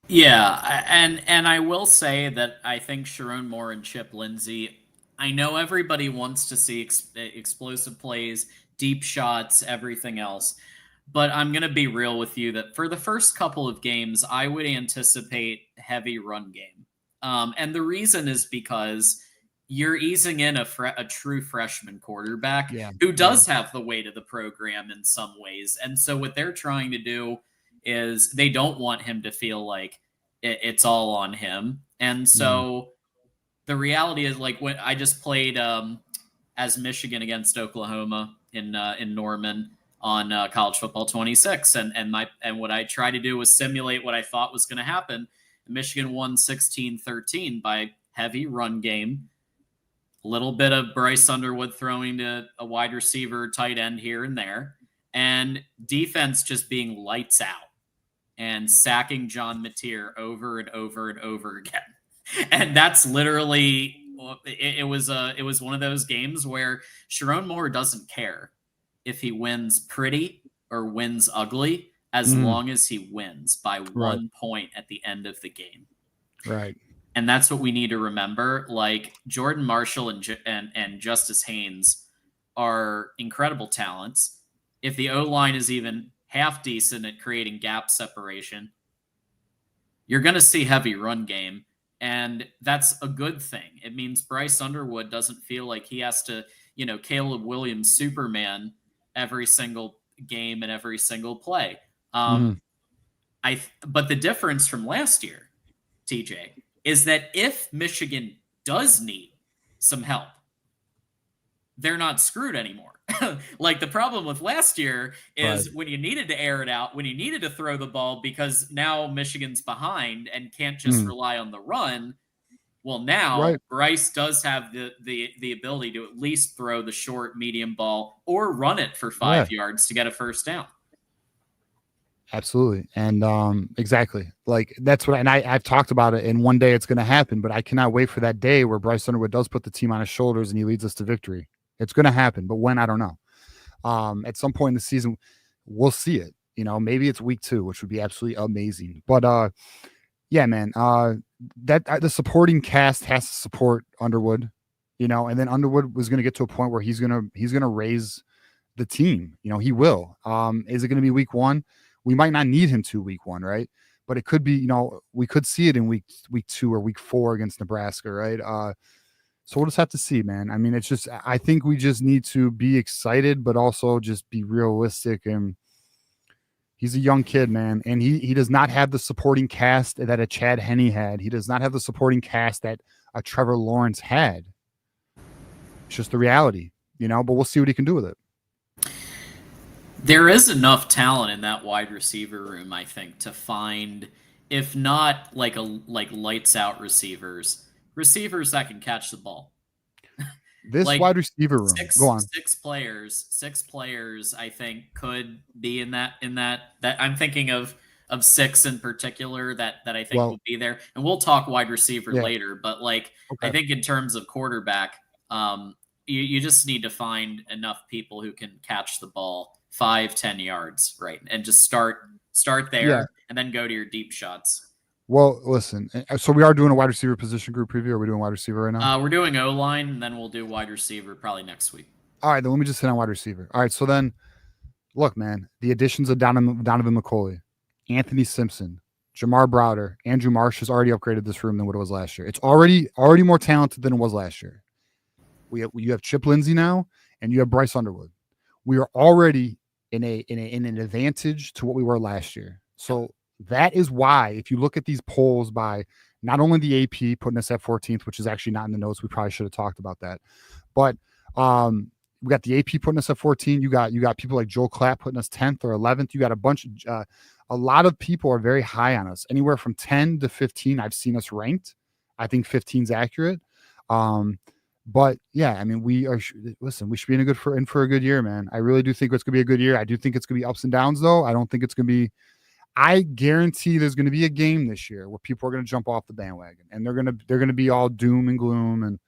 Yeah, and I will say that I think Sharon Moore and Chip Lindsey, I know everybody wants to see explosive plays, deep shots, everything else. But I'm going to be real with you that for the first couple of games, I would anticipate heavy run game. And the reason is because you're easing in a true freshman quarterback who does have the weight of the program in some ways. And so what they're trying to do is they don't want him to feel like it's all on him. And so the reality is, like, when I just played as Michigan against Oklahoma in Norman on College Football 26, and what I tried to do was simulate what I thought was going to happen. Michigan won 16-13 by heavy run game. A little bit of Bryce Underwood throwing to a wide receiver, tight end here and there, and defense just being lights out and sacking John Mateer over and over and over again. And that's literally it was one of those games where Sharon Moore doesn't care if he wins pretty or wins ugly, as long as he wins by 1 point at the end of the game. Right. And that's what we need to remember. Like, Jordan Marshall and Justice Haynes are incredible talents. If the O-line is even half decent at creating gap separation, you're going to see heavy run game. And that's a good thing. It means Bryce Underwood doesn't feel like he has to, Caleb Williams Superman every single game and every single play. But the difference from last year, TJ, is that if Michigan does need some help, they're not screwed anymore. Like the problem with last year is when you needed to air it out, when you needed to throw the ball because now Michigan's behind and can't just rely on the run. Well, now Bryce does have the ability to at least throw the short, medium ball or run it for 5 yards to get a first down. Absolutely. And exactly. Like that's what, and I've talked about it, and one day it's going to happen, but I cannot wait for that day where Bryce Underwood does put the team on his shoulders and he leads us to victory. It's going to happen, but when, I don't know. At some point in the season, we'll see it. You know, maybe it's week 2, which would be absolutely amazing. But yeah, man, that the supporting cast has to support Underwood, you know, and then Underwood was going to get to a point where he's going to raise the team. You know, he will. Is it going to be week 1? We might not need him to week 1, right? But it could be, you know, we could see it in week 2 or week 4 against Nebraska, right? So we'll just have to see, man. I mean, it's just, I think we just need to be excited, but also just be realistic. And he's a young kid, man. And he does not have the supporting cast that a Chad Henne had. He does not have the supporting cast that a Trevor Lawrence had. It's just the reality, you know, but we'll see what he can do with it. There is enough talent in that wide receiver room, I think, to find, if not like lights out receivers that can catch the ball. This like wide receiver room, go on. Six players, I think, could be in that. That I'm thinking of 6 in particular that I think will be there, and we'll talk wide receiver later. But like, I think in terms of quarterback, you just need to find enough people who can catch the ball 5-10 yards, right? And just start there and then go to your deep shots. Well, listen, so we are doing a wide receiver position group preview. Are we doing wide receiver right now? We're doing O-line, and then we'll do wide receiver probably next week. All right, then let me just hit on wide receiver. All right, so then, look, man, the additions of Donovan McCulley, Anthony Simpson, Jamar Browder, Andrew Marsh has already upgraded this room than what it was last year. It's already more talented than it was last year. You have Chip Lindsey now, and you have Bryce Underwood. We are already in an advantage to what we were last year. So that is why, if you look at these polls by not only the AP putting us at 14th, which is actually not in the notes, we probably should have talked about that, but we got the AP putting us at 14. You got people like Joel Klatt putting us 10th or 11th. You got a lot of people are very high on us, anywhere from 10 to 15. I've seen us ranked. I think 15 is accurate. But yeah, I mean, we should be in for a good year, man. I really do think it's gonna be a good year. I do think it's gonna be ups and downs, though. I don't think it's gonna be. I guarantee there's gonna be a game this year where people are gonna jump off the bandwagon and they're gonna be all doom and gloom. And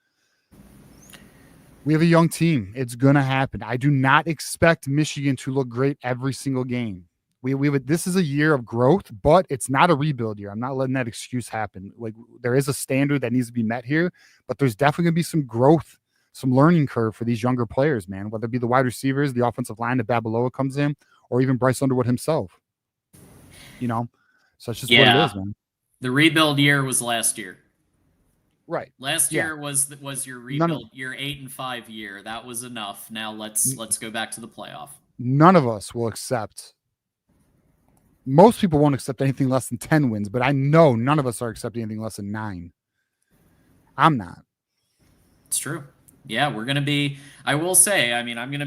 we have a young team. It's gonna happen. I do not expect Michigan to look great every single game. This is a year of growth, but it's not a rebuild year. I'm not letting that excuse happen. Like, there is a standard that needs to be met here, but there's definitely going to be some growth, some learning curve for these younger players, man, whether it be the wide receivers, the offensive line that Babaloa comes in, or even Bryce Underwood himself, you know? So it's just what it is, man. The rebuild year was last year. Right. Last year was your rebuild, your 8-5 year. That was enough. Now let's go back to the playoff. None of us will accept. Most people won't accept anything less than 10 wins, but I know none of us are accepting anything less than 9. I'm not. It's true. Yeah, we're going to be, I will say, I mean, I'm going to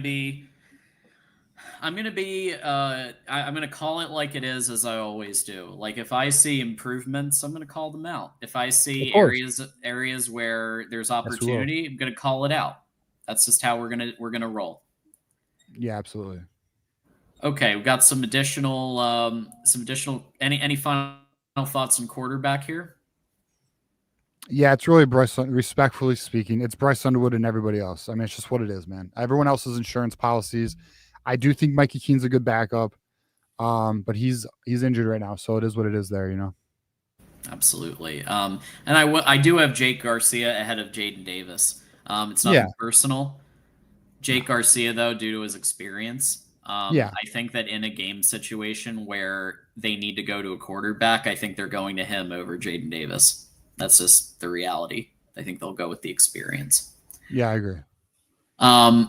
call it like it is, as I always do. Like, if I see improvements, I'm going to call them out. If I see areas where there's opportunity, I'm going to call it out. That's just how we're going to roll. Yeah, absolutely. Okay, we've got some additional any final thoughts on quarterback here? Yeah, it's really Bryce, respectfully speaking, it's Bryce Underwood and everybody else. I mean, it's just what it is, man. Everyone else's insurance policies. I do think Mikey Keene's a good backup, but he's injured right now, so it is what it is there, you know. Absolutely. And I do have Jake Garcia ahead of Jaden Davis. It's nothing personal. Jake Garcia, though, due to his experience, I think that in a game situation where they need to go to a quarterback, I think they're going to him over Jaden Davis. That's just the reality. I think they'll go with the experience. Yeah, I agree.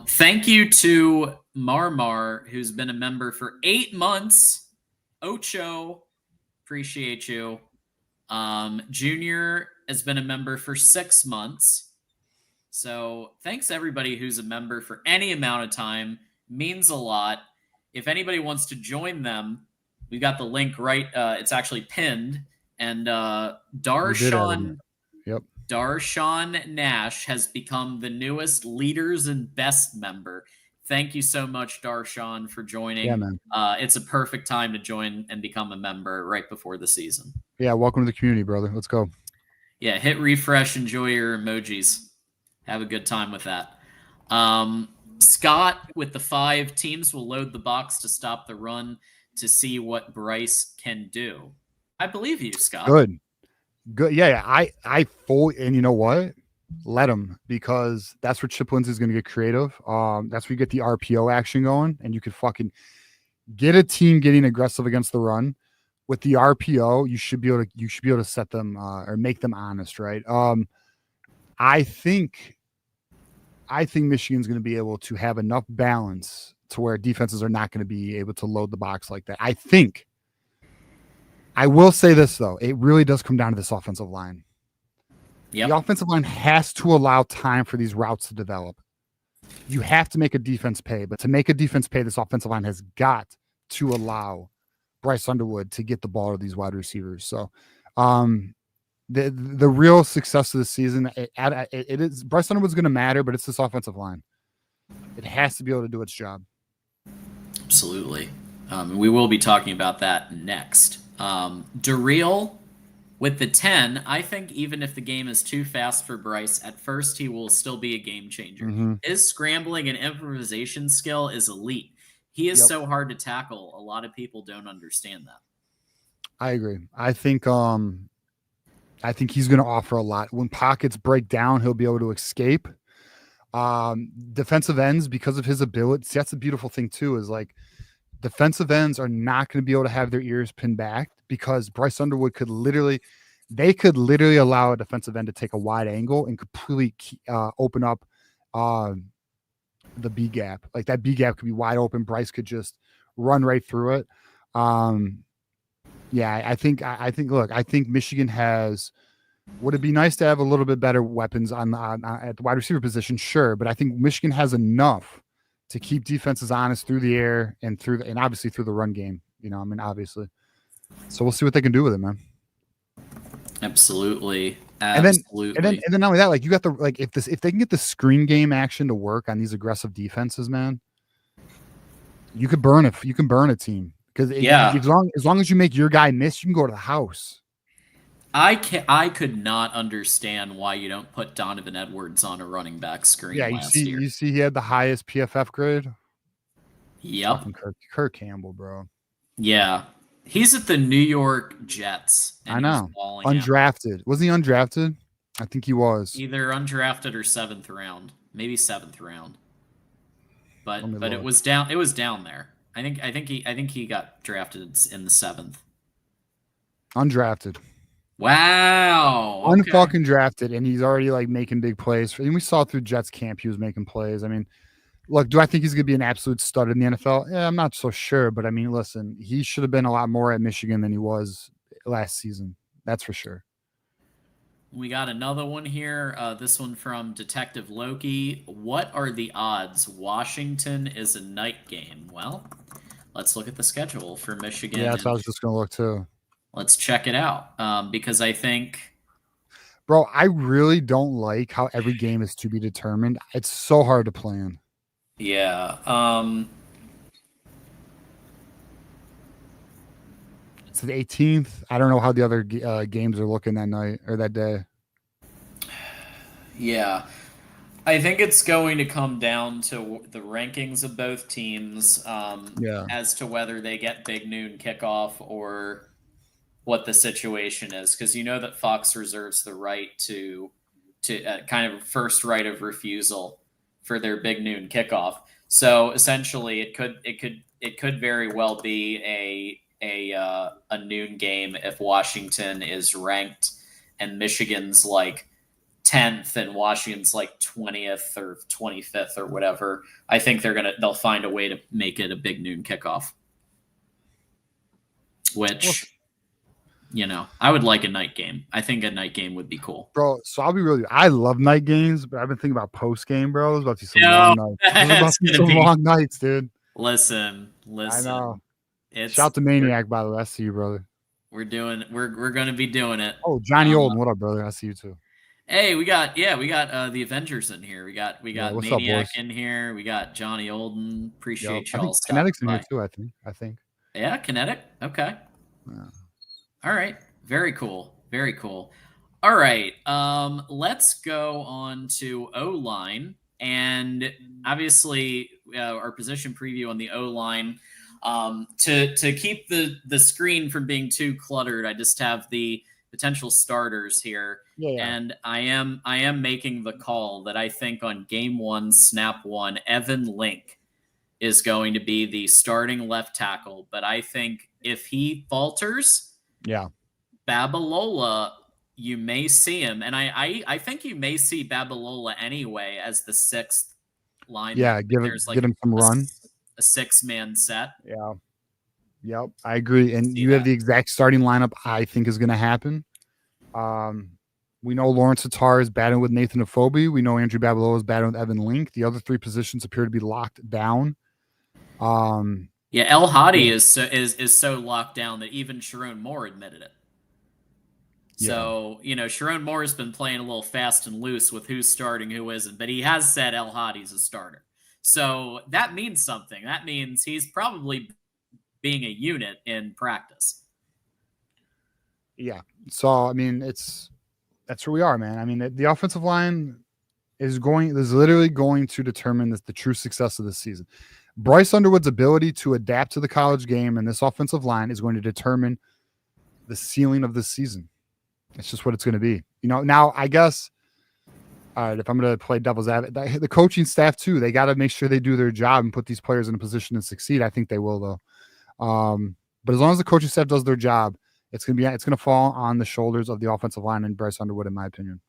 Thank you to Marmar, who's been a member for 8 months. Ocho, appreciate you. Junior has been a member for 6 months. So thanks everybody who's a member for any amount of time. Means a lot. If anybody wants to join them, we got the link right. It's actually pinned. And We did add him. Yep. Darshawn Nash has become the newest Leaders and Best member. Thank you so much, Darshawn, for joining. Yeah, man. It's a perfect time to join and become a member right before the season. Yeah, welcome to the community, brother. Let's go. Yeah, hit refresh, enjoy your emojis. Have a good time with that. Scott, with the 5 teams, will load the box to stop the run to see what Bryce can do. I believe you, Scott. Good. Yeah. I fully, and you know what? Let him, because that's where Chip Lindsey's going to get creative. That's where you get the RPO action going, and you could fucking get a team getting aggressive against the run. With the RPO, you should be able to set them or make them honest, right? I think Michigan's going to be able to have enough balance to where defenses are not going to be able to load the box like that. I will say this, though. It really does come down to this offensive line. Yep. The offensive line has to allow time for these routes to develop. You have to make a defense pay, but to make a defense pay, this offensive line has got to allow Bryce Underwood to get the ball to these wide receivers. So the real success of the season, it is Bryce Underwood's going to matter, but it's this offensive line. It has to be able to do its job. Absolutely. We will be talking about that next. Darrell, with the 10, I think even if the game is too fast for Bryce, at first he will still be a game changer. Mm-hmm. His scrambling and improvisation skill is elite. He is so hard to tackle. A lot of people don't understand that. I agree. I think he's going to offer a lot. When pockets break down, he'll be able to escape. Defensive ends, because of his ability, that's the beautiful thing too, is like defensive ends are not going to be able to have their ears pinned back, because Bryce Underwood could literally allow a defensive end to take a wide angle and completely open up the B gap. Like that B gap could be wide open. Bryce could just run right through it. Yeah, I think Michigan has. Would it be nice to have a little bit better weapons on at the wide receiver position? Sure, but I think Michigan has enough to keep defenses honest through the air and obviously through the run game. Obviously. So we'll see what they can do with it, man. Absolutely. And then not only that, like you got if they can get the screen game action to work on these aggressive defenses, man, you can burn a team, because as long as you make your guy miss, you can go to the house. I could not understand why you don't put Donovan Edwards on a running back screen. Yeah, you see he had the highest PFF grade. Yep. Fucking Kirk Campbell, bro. Yeah. He's at the New York Jets. I know. Undrafted. Wasn't he undrafted? I think he was. Either undrafted or 7th round. Maybe 7th round. But it was down there. I think he got drafted in the 7th. Undrafted. Wow. Okay. Unfucking drafted, and he's already like making big plays. And we saw through Jets camp he was making plays. I mean, look, do I think he's going to be an absolute stud in the NFL? Yeah, I'm not so sure. But I mean, listen, he should have been a lot more at Michigan than he was last season. That's for sure. We got another one here. This one from Detective Loki. What are the odds Washington is a night game? Well, let's look at the schedule for Michigan. Yeah, that's what I was just going to look too. Let's check it out, because I think... Bro, I really don't like how every game is to be determined. It's so hard to plan. Yeah. It's the 18th. I don't know how the other games are looking that night or that day. Yeah. I think it's going to come down to the rankings of both teams as to whether they get big noon kickoff or what the situation is. Because you know that Fox reserves the right to kind of first right of refusal for their big noon kickoff. So essentially, it could very well be a noon game if Washington is ranked and Michigan's like 10th and Washington's like 20th or 25th or whatever. I think they'll find a way to make it a big noon kickoff. Which I would like a night game. I think a night game would be cool. Bro, so I'll be really. I love night games, but I've been thinking about post game, bro. There's about to be some No, long nights. There's about it's to be gonna some be. long nights, dude. Listen, I know. listen. It's Shout to Maniac, by the way. I see you, brother. we're gonna be doing it. Oh, Johnny Olden, what up, brother? I see you too. Hey, we got the Avengers in here. We Yeah, got what's up, Maniac boys? in here. We got Johnny Olden. Yep. Appreciate I y'all think stopping Kinetic's in here by. too. I think. Yeah, Kinetic. Okay. Yeah. All right. Very cool. Very cool. All right. Let's go on to O line, and obviously our position preview on the O line. To keep the screen from being too cluttered, I just have the potential starters here, Yeah. and I am making the call that I think on game one, snap one, Evan Link is going to be the starting left tackle. But I think if he falters, Yeah. Babalola, you may see him, and I think you may see Babalola anyway as the sixth lineman. Yeah. There's like Get him some run. a six-man set. Yeah. Yep. I agree. And See you have that. the exact starting lineup I think is going to happen. We know Lawrence Tatar is battling with Nathan Afobe. We know Andrew Babalola is battling with Evan Link. The other three positions appear to be locked down. Yeah, El Hadi is so locked down that even Sharon Moore admitted it. So, Sharon Moore's been playing a little fast and loose with who's starting, who isn't, but he has said El Hadi's a starter. So that means something. That means he's probably being a unit in practice. Yeah. So, I mean, that's where we are, man. I mean, the offensive line is literally going to determine the true success of this season. Bryce Underwood's ability to adapt to the college game and this offensive line is going to determine the ceiling of this season. It's just what it's going to be. Now I guess, all right, if I'm going to play devil's advocate, the coaching staff too, they got to make sure they do their job and put these players in a position to succeed. I think they will though. But as long as the coaching staff does their job, it's going to fall on the shoulders of the offensive line and Bryce Underwood, in my opinion.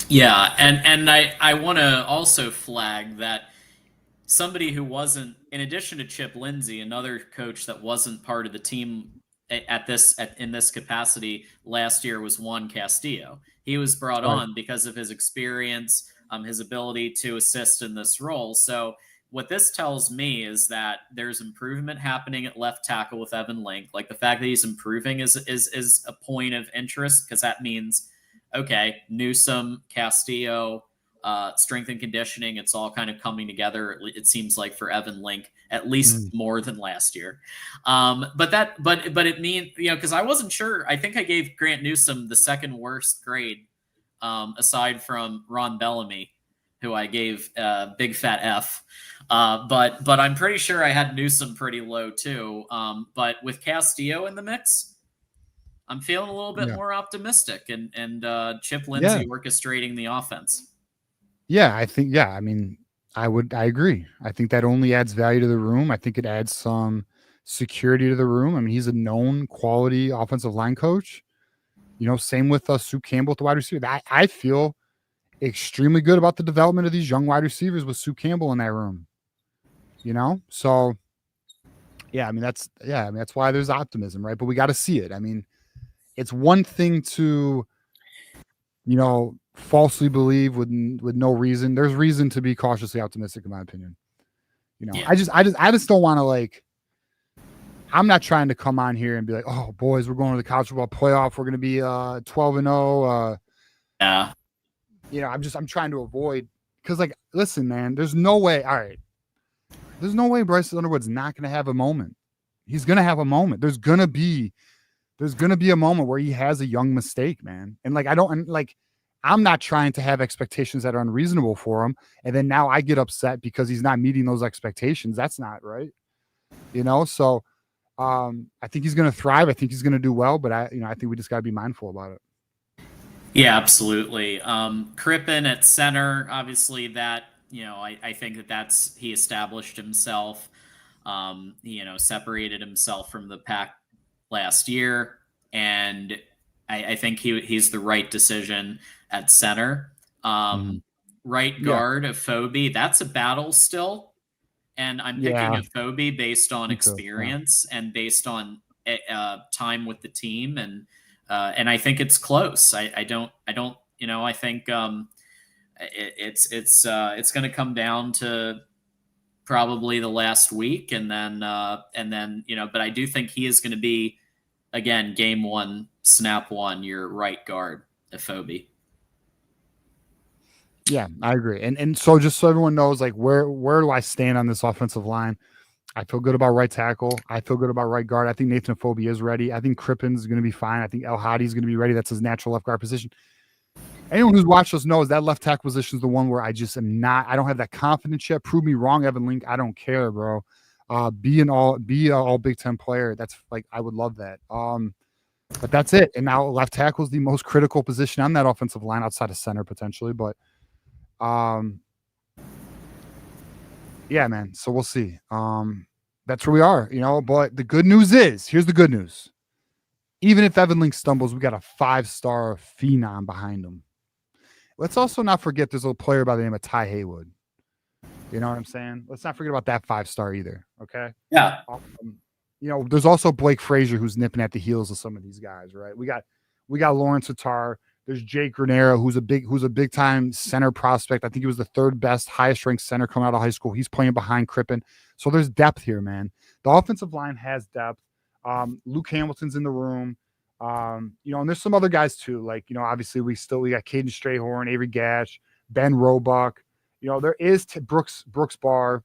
Yeah, and I want to also flag that somebody who wasn't, in addition to Chip Lindsey, another coach that wasn't part of the team in this capacity last year was Juan Castillo. He was brought on because of his experience, his ability to assist in this role. So what this tells me is that there's improvement happening at left tackle with Evan Link. Like the fact that he's improving is a point of interest, because that means, okay, Newsome, Castillo, strength and conditioning, it's all kind of coming together. It seems like for Evan Link, at least more than last year. But it means, because I wasn't sure. I think I gave Grant Newsome the second worst grade, aside from Ron Bellamy, who I gave big fat F. But I'm pretty sure I had Newsome pretty low too. But with Castillo in the mix, I'm feeling a little bit more optimistic, and Chip Lindsey orchestrating the offense. Yeah, I think. Yeah, I mean, I agree. I think that only adds value to the room. I think it adds some security to the room. I mean, he's a known quality offensive line coach. Same with Sue Campbell at the wide receiver. I feel extremely good about the development of these young wide receivers with Sue Campbell in that room. So yeah, I mean that's why there's optimism, right? But we got to see it. I mean, it's one thing to falsely believe with no reason. There's reason to be cautiously optimistic, in my opinion. I just don't want to I'm not trying to come on here and be like, oh boys, we're going to the college football playoff. We're going to be 12-0. Yeah. I'm trying to avoid, because listen, man, there's no way. All right. There's no way Bryce Underwood's not going to have a moment. He's going to have a moment. There's going to be a moment where he has a young mistake, man. And I'm not trying to have expectations that are unreasonable for him. And then now I get upset because he's not meeting those expectations. That's not right. So I think he's going to thrive. I think he's going to do well, but I think we just got to be mindful about it. Yeah, absolutely. Crippen at center, obviously that, I think that's, he established himself, separated himself from the pack last year. And I think he's the right decision at center. Right guard of Afobe, that's a battle still. And I'm picking Afobe based on experience and based on time with the team, and I think it's close. I don't I think it's going to come down to probably the last week, and then but I do think he is going to be, again, game one, snap one, your right guard, Afobe. Yeah, I agree. And so just so everyone knows, like where do I stand on this offensive line? I feel good about right tackle. I feel good about right guard. I think Nathan Afobe is ready. I think Crippen's going to be fine. I think El Hadi is going to be ready. That's his natural left guard position. Anyone who's watched us knows that left tackle position is the one where I just am not. I don't have that confidence yet. Prove me wrong, Evan Link. I don't care, bro. Be an all Big Ten player. That's like I would love that. But that's it. And now left tackle is the most critical position on that offensive line outside of center potentially. But yeah, man. So we'll see. That's where we are, but the good news is, here's the good news. Even if Evan Link stumbles, we got a 5-star phenom behind him. Let's also not forget there's a player by the name of Ty Haywood. You know what I'm saying? Let's not forget about that 5-star either. Okay. Yeah. There's also Blake Frazier who's nipping at the heels of some of these guys, right? We got Lawrence Attar. There's Jake Granero, who's a big time center prospect. I think he was the third best, highest ranked center coming out of high school. He's playing behind Crippen. So there's depth here, man. The offensive line has depth. Luke Hamilton's in the room. And there's some other guys too. Like, obviously we got Caden Strayhorn, Avery Gash, Ben Roebuck. There is Brooks Barr.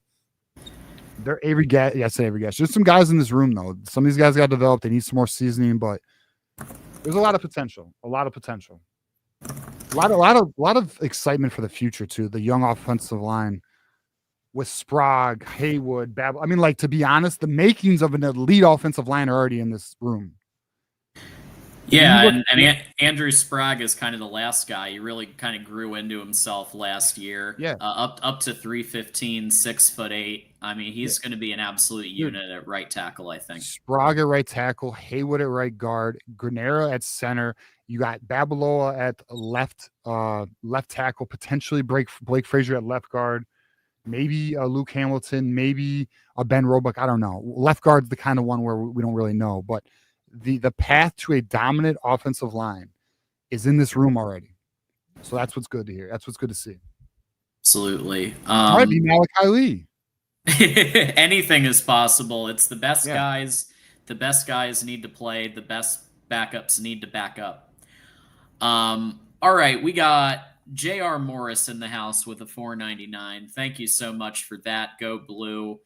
There Avery Gash. Yeah, I said Avery Gash. There's some guys in this room though. Some of these guys got developed. They need some more seasoning, but there's a lot of potential. A lot of potential. A lot of excitement for the future too. The young offensive line with Sprague, Haywood, Babel. I mean, like, to be honest, the makings of an elite offensive line are already in this room. Yeah, and Andrew Sprague is kind of the last guy. He really kind of grew into himself last year. Yeah, up to 315, 6'8". I mean, he's going to be an absolute unit at right tackle, I think. Sprague at right tackle, Haywood at right guard, Granero at center. You got Babaloa at left tackle, potentially Blake Frazier at left guard. Maybe Luke Hamilton, maybe a Ben Roebuck. I don't know. Left guard's the kind of one where we don't really know. But the path to a dominant offensive line is in this room already. So that's what's good to hear. That's what's good to see. Absolutely. Might be Malachi Lee. Anything is possible. It's the best guys. The best guys need to play. The best backups need to back up. All right, we got J.R. Morris in the house with a $4.99. Thank you so much for that. Go Blue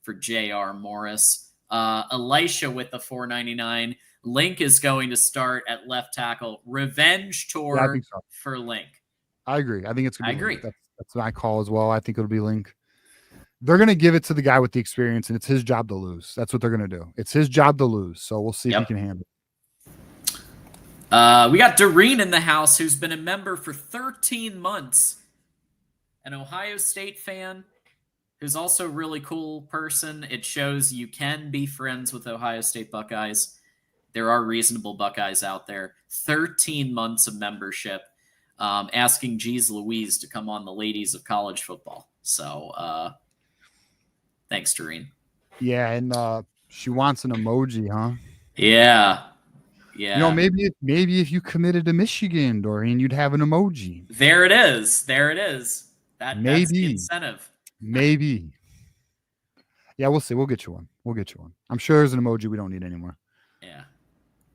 for J.R. Morris. Elisha with the $4.99. Link is going to start at left tackle. Revenge tour for Link. I agree. I think it's going to be Link. That's my call as well. I think it'll be Link. They're going to give it to the guy with the experience, and it's his job to lose. That's what they're going to do. It's his job to lose. So we'll see if he can handle it. We got Doreen in the house, who's been a member for 13 months. An Ohio State fan who's also a really cool person. It shows you can be friends with Ohio State Buckeyes. There are reasonable Buckeyes out there. 13 months of membership, asking Jeez Louise to come on the Ladies of College Football. So thanks, Doreen. Yeah, and she wants an emoji, huh? Yeah. Yeah. Maybe if you committed to Michigan, Doreen, you'd have an emoji. There it is. That's the incentive. Maybe. Yeah, we'll see. We'll get you one. I'm sure there's an emoji we don't need anymore. Yeah.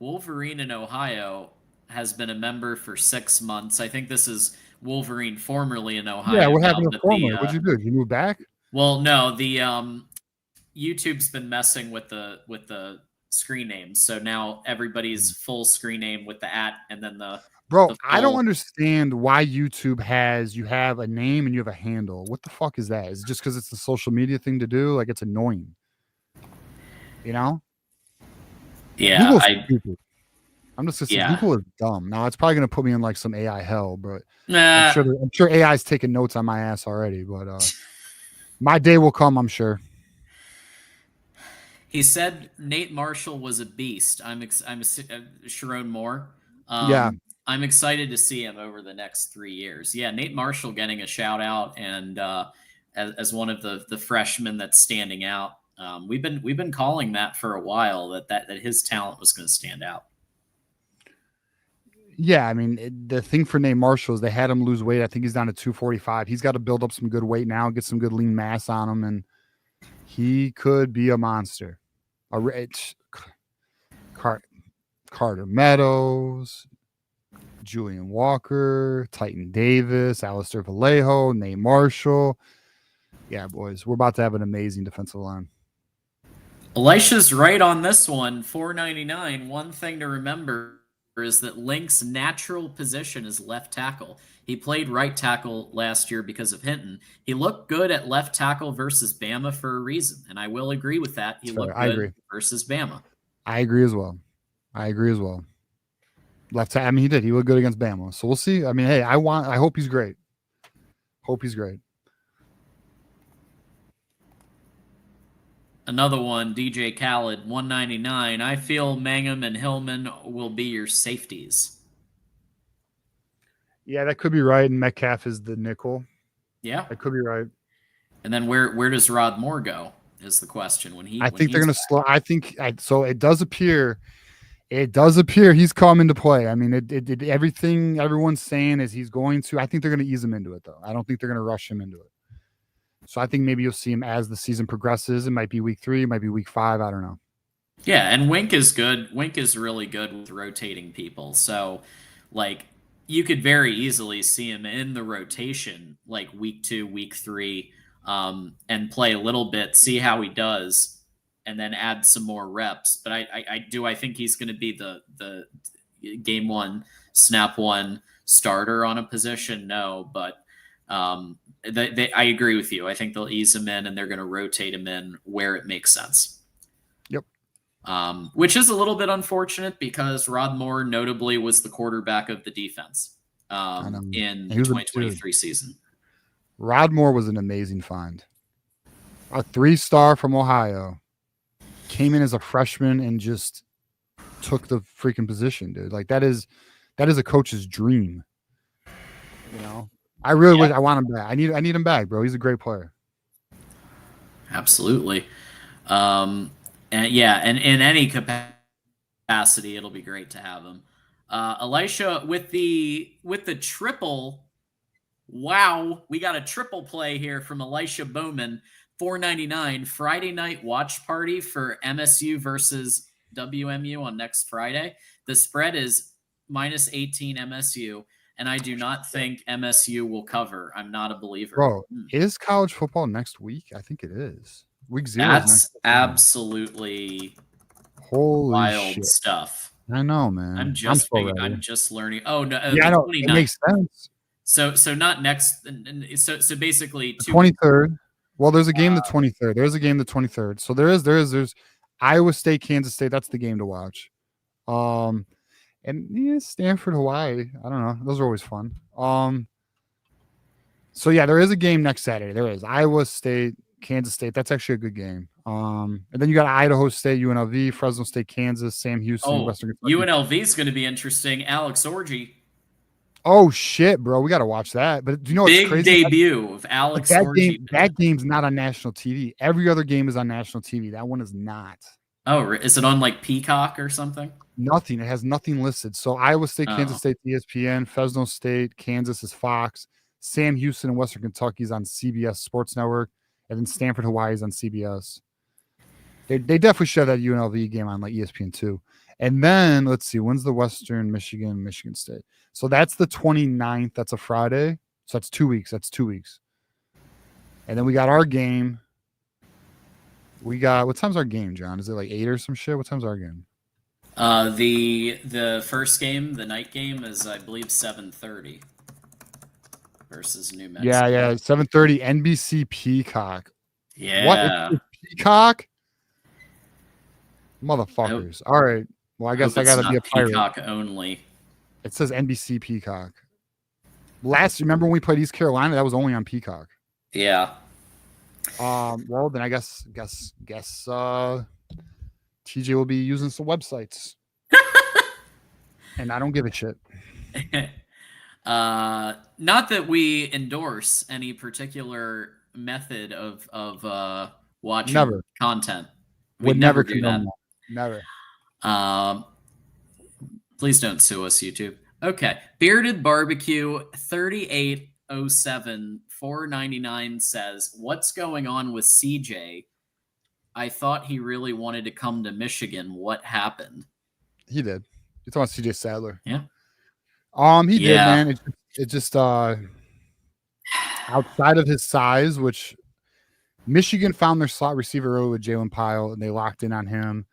Wolverine in Ohio has been a member for 6 months. I think this is Wolverine formerly in Ohio. Yeah, what happened to former? What'd you do? Did you move back? Well, no, the YouTube's been messing with the screen names. So now everybody's full screen name with the @ and then the I don't understand why YouTube you have a name and you have a handle. What the fuck is that? Is it just because it's a social media thing to do? Like, it's annoying. Yeah. Google's stupid. I'm just gonna say Google is dumb. Now it's probably gonna put me in like some AI hell, but I'm sure AI's taking notes on my ass already. But my day will come, I'm sure. He said Nate Marshall was a beast. I'm Sharon Moore. I'm excited to see him over the next 3 years. Yeah, Nate Marshall getting a shout out and as one of the freshmen that's standing out. We've been calling that for a while that his talent was going to stand out. Yeah, I mean, the thing for Nate Marshall is they had him lose weight. I think he's down to 245. He's got to build up some good weight now, get some good lean mass on him, and he could be a monster. A rich Carter Meadows, Julian Walker, Titan Davis, Alistair Vallejo, Nate Marshall. Yeah, boys, we're about to have an amazing defensive line. Elisha's right on this one. 499. One thing to remember is that Link's natural position is left tackle. He played right tackle last year because of Hinton. He looked good at left tackle versus Bama for a reason, and I will agree with that. He looked good versus Bama. I agree as well. Left tackle. I mean, he did. He looked good against Bama. So we'll see. I mean, hey, I hope he's great. Another one, DJ Khaled, 199. I feel Mangum and Hillman will be your safeties. Yeah, that could be right. And Metcalf is the nickel. Yeah, that could be right. And then where does Rod Moore go? Is the question. I think they're going to slow. So it does appear. He's come into play. I mean, everything everyone's saying is he's going to. I think they're going to ease him into it, though. I don't think they're going to rush him into it. So I think maybe you'll see him as the season progresses. It might be week 3, it might be week 5. I don't know. Yeah, and Wink is good. Wink is really good with rotating people. So, like, you could very easily see him in the rotation, like week 2, week 3, and play a little bit, see how he does, and then add some more reps. But I think he's going to be the game 1, snap 1 starter on a position. No, but I agree with you. I think they'll ease him in and they're going to rotate him in where it makes sense. Yep. Which is a little bit unfortunate because Rod Moore notably was the quarterback of the defense in the 2023 season. Rod Moore was an amazing find. A 3-star from Ohio. Came in as a freshman and just took the freaking position, dude. Like that is a coach's dream. You know? I really wish I want him back. I need him back, bro. He's a great player. Absolutely. And in any capacity, it'll be great to have him. Elisha with the triple. Wow, we got a triple play here from Elisha Bowman, 499. Friday night watch party for MSU versus WMU on next Friday. The spread is -18 MSU. And I do not think MSU will cover. I'm not a believer. Bro, is college football next week? I think it is. Week 0. That's absolutely wild stuff. I know, man. I'm just learning. Oh no, yeah, I know. It makes sense. So not next. So basically, 23rd. Well, there's a game the 23rd. There's a game the 23rd. So there's Iowa State, Kansas State. That's the game to watch. And yeah, Stanford, Hawaii. I don't know. Those are always fun. So yeah, there is a game next Saturday. There is Iowa State, Kansas State. That's actually a good game. And then you got Idaho State, UNLV, Fresno State, Kansas, Sam Houston, Western Kentucky. UNLV is going to be interesting. Alex Orji. Oh shit, bro, we got to watch that. But do you know what's crazy? Big debut of Alex Orji. That game's not on national TV. Every other game is on national TV. That one is not. Oh, is it on like Peacock or something? Nothing. It has nothing listed. So Iowa State, Kansas State, ESPN, Fresno State, Kansas is Fox, Sam Houston and Western Kentucky is on CBS Sports Network, and then Stanford, Hawaii is on CBS. They definitely show that UNLV game on like ESPN too. And then let's see, when's the Western Michigan State? So that's the 29th. That's a Friday. So that's 2 weeks. And then we got our game. What time's our game, John? Is it like 8 or some shit? What time's our game? The first game, the night game, is I believe 7:30 versus New Mexico. Yeah, 7:30 NBC Peacock. Yeah, what? It's Peacock? Motherfuckers! All right. Well, I guess I gotta be a pirate. Peacock only. It says NBC Peacock. Remember when we played East Carolina? That was only on Peacock. Yeah. Well, then I guess TJ will be using some websites. And I don't give a shit. Not that we endorse any particular method of watching Never. content. Would We'd never never do that. condone that. Never. Please don't sue us, YouTube. Okay. Bearded Barbecue 3807 499 says, "What's going on with CJ? I thought he really wanted to come to Michigan. What happened?" He did. You're talking about CJ Sadler. Yeah. He did, Yeah. man. It just outside of his size, which Michigan found their slot receiver early with Jalen Pyle, and they locked in on him.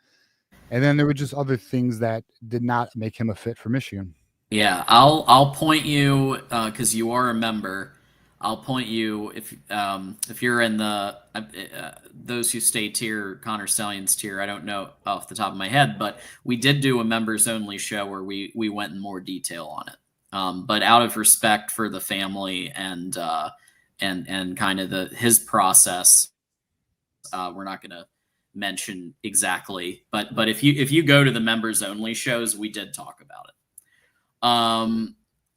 And then there were just other things that did not make him a fit for Michigan. Yeah, I'll point you because you are a member. I'll point you if you're in the those who stay tier, Connor Stalions tier. I don't know off the top of my head, but we did do a members only show where we went in more detail on it. But out of respect for the family and kind of his process, we're not going to mention exactly. But if you go to the members only shows, we did talk about it.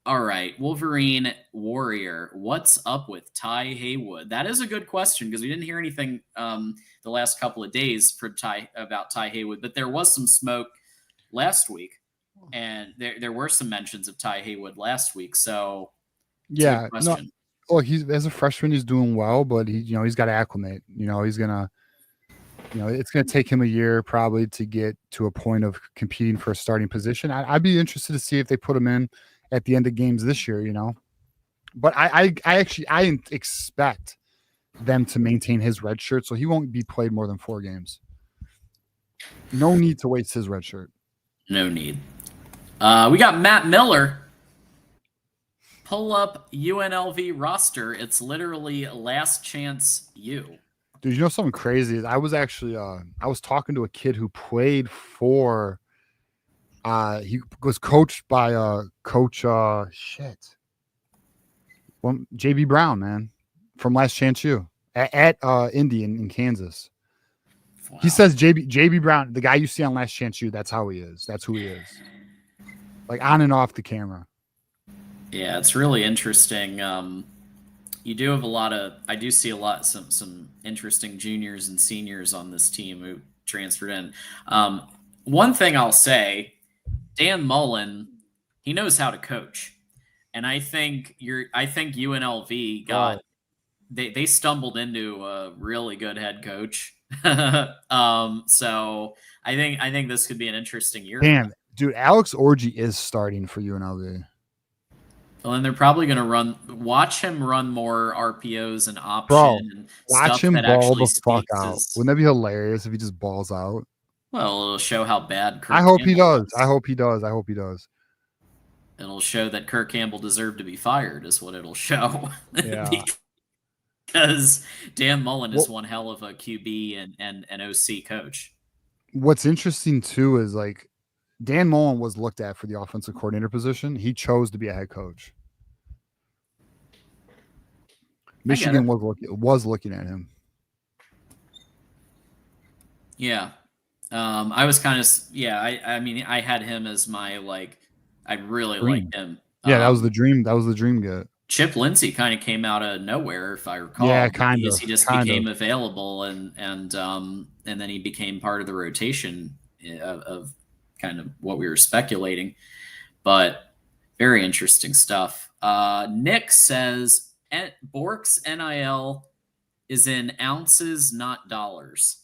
All right, Wolverine Warrior, what's up with Ty Haywood? That is a good question because we didn't hear anything the last couple of days about Ty Haywood, but there was some smoke last week, and there were some mentions of Ty Haywood last week. So yeah, no, he's as a freshman, he's doing well, but he's got to acclimate. He's gonna. It's going to take him a year probably to get to a point of competing for a starting position. I'd be interested to see if they put him in at the end of games this year, But I expect them to maintain his red shirt, so he won't be played more than 4 games. No need to waste his red shirt. No need. We got Matt Miller. Pull up UNLV roster. It's literally last chance you. Dude, something crazy is I was actually I was talking to a kid who played for he was coached by coach JB Brown, man, from Last Chance U at Indy in Kansas. Wow. He says JB Brown, the guy you see on Last Chance U, that's how he is. That's who he is. Like on and off the camera. Yeah, it's really interesting. You do have I do see some interesting juniors and seniors on this team who transferred in. One thing I'll say, Dan Mullen, he knows how to coach. And I think UNLV they stumbled into a really good head coach. So I think this could be an interesting year. Damn, dude, Alex Orji is starting for UNLV. Well, and they're probably going to watch him run more RPOs and option. Bro, and watch stuff him that ball actually the fuck out. Wouldn't that be hilarious if he just balls out? Well, it'll show how bad Kirk I hope Campbell he does. was. I hope he does. I hope he does. It'll show that Kirk Campbell deserved to be fired is what it'll show. Yeah. Because Dan Mullen is one hell of a QB and an OC coach. What's interesting, too, is like Dan Mullen was looked at for the offensive coordinator position. He chose to be a head coach. Michigan was looking at him. Yeah. I was kind of I mean I had him as my I really liked him. Yeah, that was the dream. That was the dream get. Chip Lindsey kind of came out of nowhere, if I recall. Yeah, kind of. He just became available, and then he became part of the rotation of kind of what we were speculating. But very interesting stuff. Nick says Bork's NIL is in ounces, not dollars.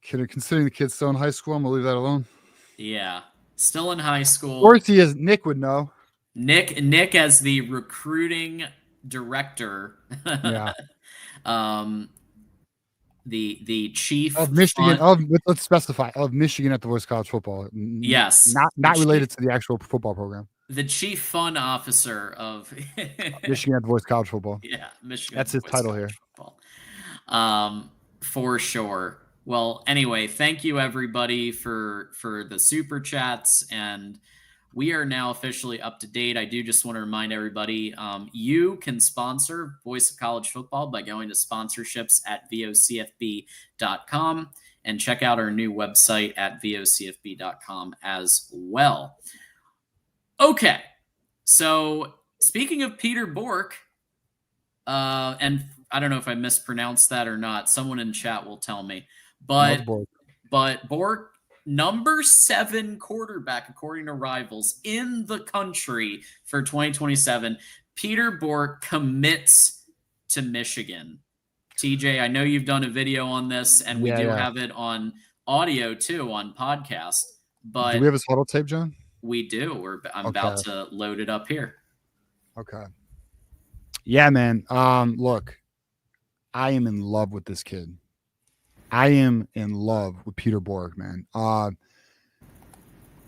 Considering the kid's still in high school, I'm gonna leave that alone. Yeah, still in high school. Of course he is. Nick would know. Nick as the recruiting director. Yeah. The chief of Michigan let's specify of Michigan at the Voice of College Football. Yes. Not related to the actual football program. The chief fun officer of Michigan at the Voice of College Football. Yeah, Michigan. That's his title here. For sure. Well, anyway, thank you everybody for the super chats, and we are now officially up to date. I do just want to remind everybody, you can sponsor Voice of College Football by going to sponsorships at vocfb.com and check out our new website at vocfb.com as well. Okay, so speaking of Peter Bork, and I don't know if I mispronounced that or not. Someone in chat will tell me. No, it's But Bork. Bork, number 7 quarterback according to Rivals in the country for 2027. Peter Bork commits to Michigan. TJ, I know you've done a video on this, and we do have it on audio too on podcast. But do we have his huddle tape, John? We do. I'm about to load it up here. Okay. Yeah, man. Look, I am in love with this kid. I am in love with Peter Bork, man.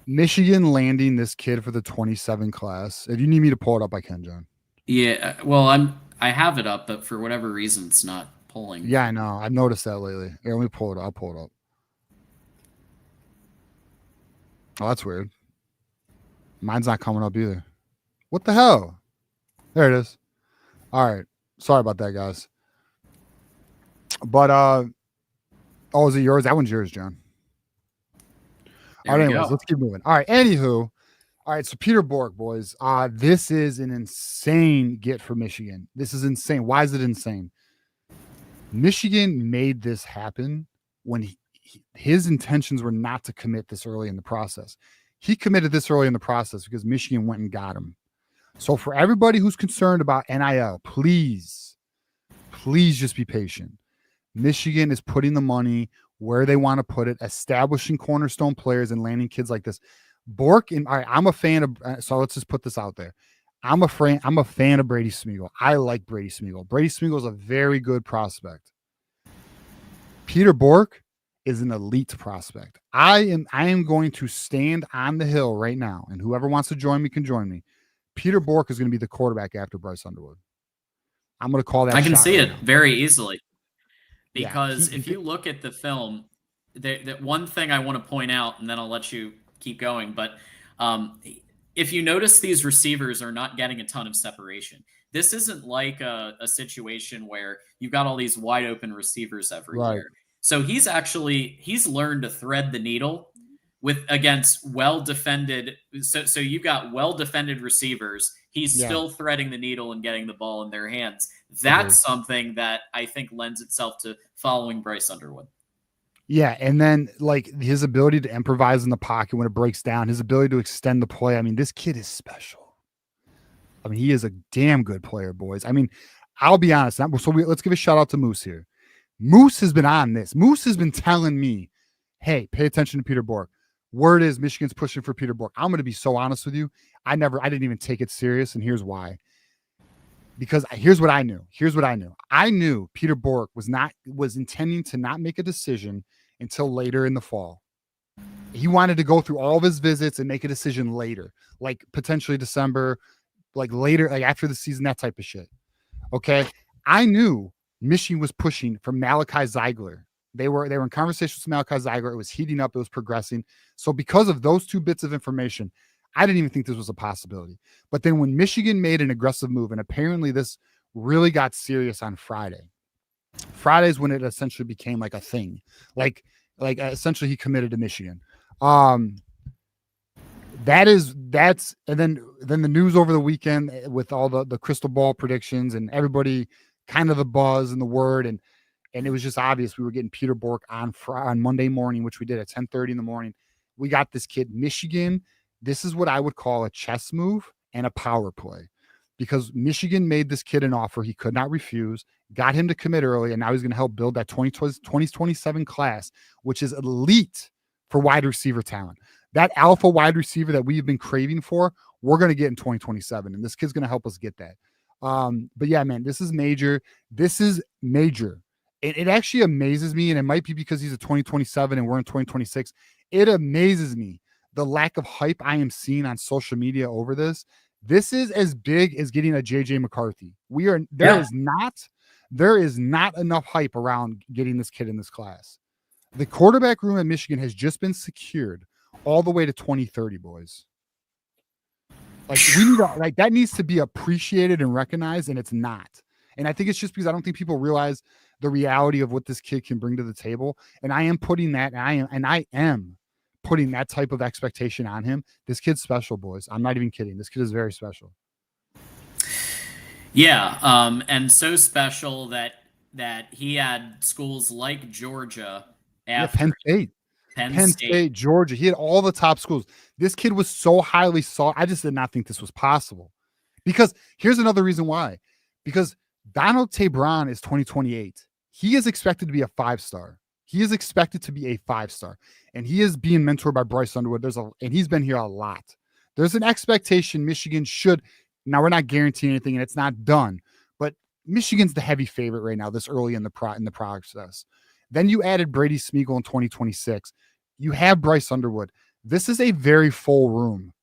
Michigan landing this kid for the 27 class. If you need me to pull it up, I can, John. Yeah, well, I have it up, but for whatever reason, it's not pulling. Yeah, I know. I've noticed that lately. Here, let me pull it up. I'll pull it up. Oh, that's weird. Mine's not coming up either. What the hell? There it is. All right. Sorry about that, guys. But oh, is it yours? That one's yours, John. All right, anyways, let's keep moving. All right, anywho. All right, so Peter Bork, boys. This is an insane get for Michigan. This is insane. Why is it insane? Michigan made this happen when his intentions were not to commit this early in the process. He committed this early in the process because Michigan went and got him. So for everybody who's concerned about NIL, please just be patient. Michigan is putting the money where they want to put it, establishing cornerstone players and landing kids like this. Bork, and all right, I'm a fan of, so let's just put this out there. I'm a fan of Brady Smeagol. I like Brady Smeagol. Brady Smeagol is a very good prospect. Peter Bork is an elite prospect. I am going to stand on the hill right now, and whoever wants to join me can join me. Peter Bork is going to be the quarterback after Bryce Underwood. I'm going to call that. I can see it very easily. Because if you look at the film, that one thing I want to point out, and then I'll let you keep going, but if you notice, these receivers are not getting a ton of separation. This isn't like a situation where you've got all these wide open receivers everywhere. So he's learned to thread the needle against well-defended. So you've got well-defended receivers. He's still threading the needle and getting the ball in their hands. That's something that I think lends itself to following Bryce Underwood. Yeah, and then like his ability to improvise in the pocket when it breaks down, his ability to extend the play. I mean, this kid is special. I mean, he is a damn good player, boys. I mean, I'll be honest. Let's give a shout out to Moose here. Moose has been on this. Moose has been telling me, hey, pay attention to Peter Bork. Word is Michigan's pushing for Peter Bork. I'm going to be so honest with you. I didn't even take it serious, and here's why. Because here's what I knew. I knew Peter Bork was intending to not make a decision until later in the fall. He wanted to go through all of his visits and make a decision later, like potentially December, like later, like after the season, that type of shit. Okay. I knew Michigan was pushing for Malachi Zeigler. They were in conversations with Malachi Zeigler. It was heating up. It was progressing. So because of those two bits of information, I didn't even think this was a possibility. But then when Michigan made an aggressive move, and apparently this really got serious on Friday. Friday's when it essentially became like a thing. Like essentially he committed to Michigan. That's and then the news over the weekend with all the crystal ball predictions and everybody kind of the buzz and the word and it was just obvious we were getting Peter Bork on Monday morning, which we did at 10:30 in the morning. We got this kid, Michigan. This is what I would call a chess move and a power play because Michigan made this kid an offer he could not refuse, got him to commit early, and now he's going to help build that 2027 class, which is elite for wide receiver talent. That alpha wide receiver that we've been craving for, we're going to get in 2027, and this kid's going to help us get that. But yeah, man, this is major. It actually amazes me, and it might be because he's a 2027 and we're in 2026. It amazes me the lack of hype I am seeing on social media over this. This is as big as getting a JJ McCarthy. There is not enough hype around getting this kid in this class. The quarterback room at Michigan has just been secured all the way to 2030, boys. Like that needs to be appreciated and recognized, and it's not. And I think it's just because I don't think people realize the reality of what this kid can bring to the table. And I am putting that, and I am putting that type of expectation on him. This kid's special, boys. I'm not even kidding. This kid is very special. Yeah, and so special that he had schools like Georgia Yeah, after Penn State. Penn Penn State. State, Georgia. He had all the top schools. This kid was so highly sought. I just did not think this was possible. Because here's another reason why. Because Donald Tabron is 2028. He is expected to be a 5-star. He is expected to be a 5-star. And he is being mentored by Bryce Underwood. And he's been here a lot. There's an expectation Michigan should. Now we're not guaranteeing anything, and it's not done. But Michigan's the heavy favorite right now, this early in the process. Then you added Brady Smeagol in 2026. You have Bryce Underwood. This is a very full room,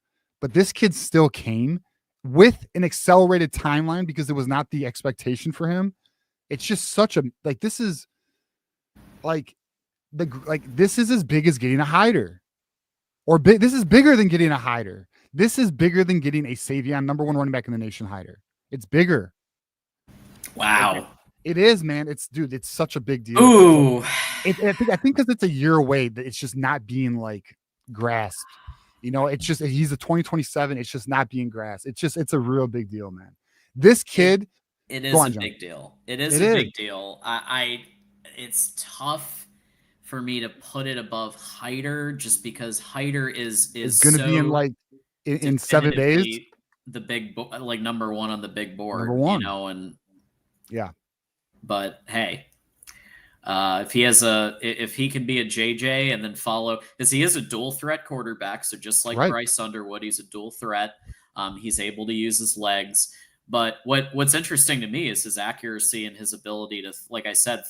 but this kid still came with an accelerated timeline because it was not the expectation for him. It's just such a this is this is as big as getting a hider, or this is bigger than getting a hider. This is bigger than getting a Savion number 1 running back in the nation hider. It's bigger. Wow. It is, man. It's such a big deal. Ooh. I think because it's a year away, that it's just not being grasped. It's just he's a 2027. It's just not being grasped. It's a real big deal, man. This kid. It is a big deal. It is a big deal. It's tough for me to put it above Hyder just because Hyder is going to be in 7 days. The big number 1 on the big board. Number 1. And yeah. But hey, if he can be a JJ and then follow, because he is a dual threat quarterback, so just like Bryce Underwood, he's a dual threat. He's able to use his legs. But what's interesting to me is his accuracy and his ability to, like I said,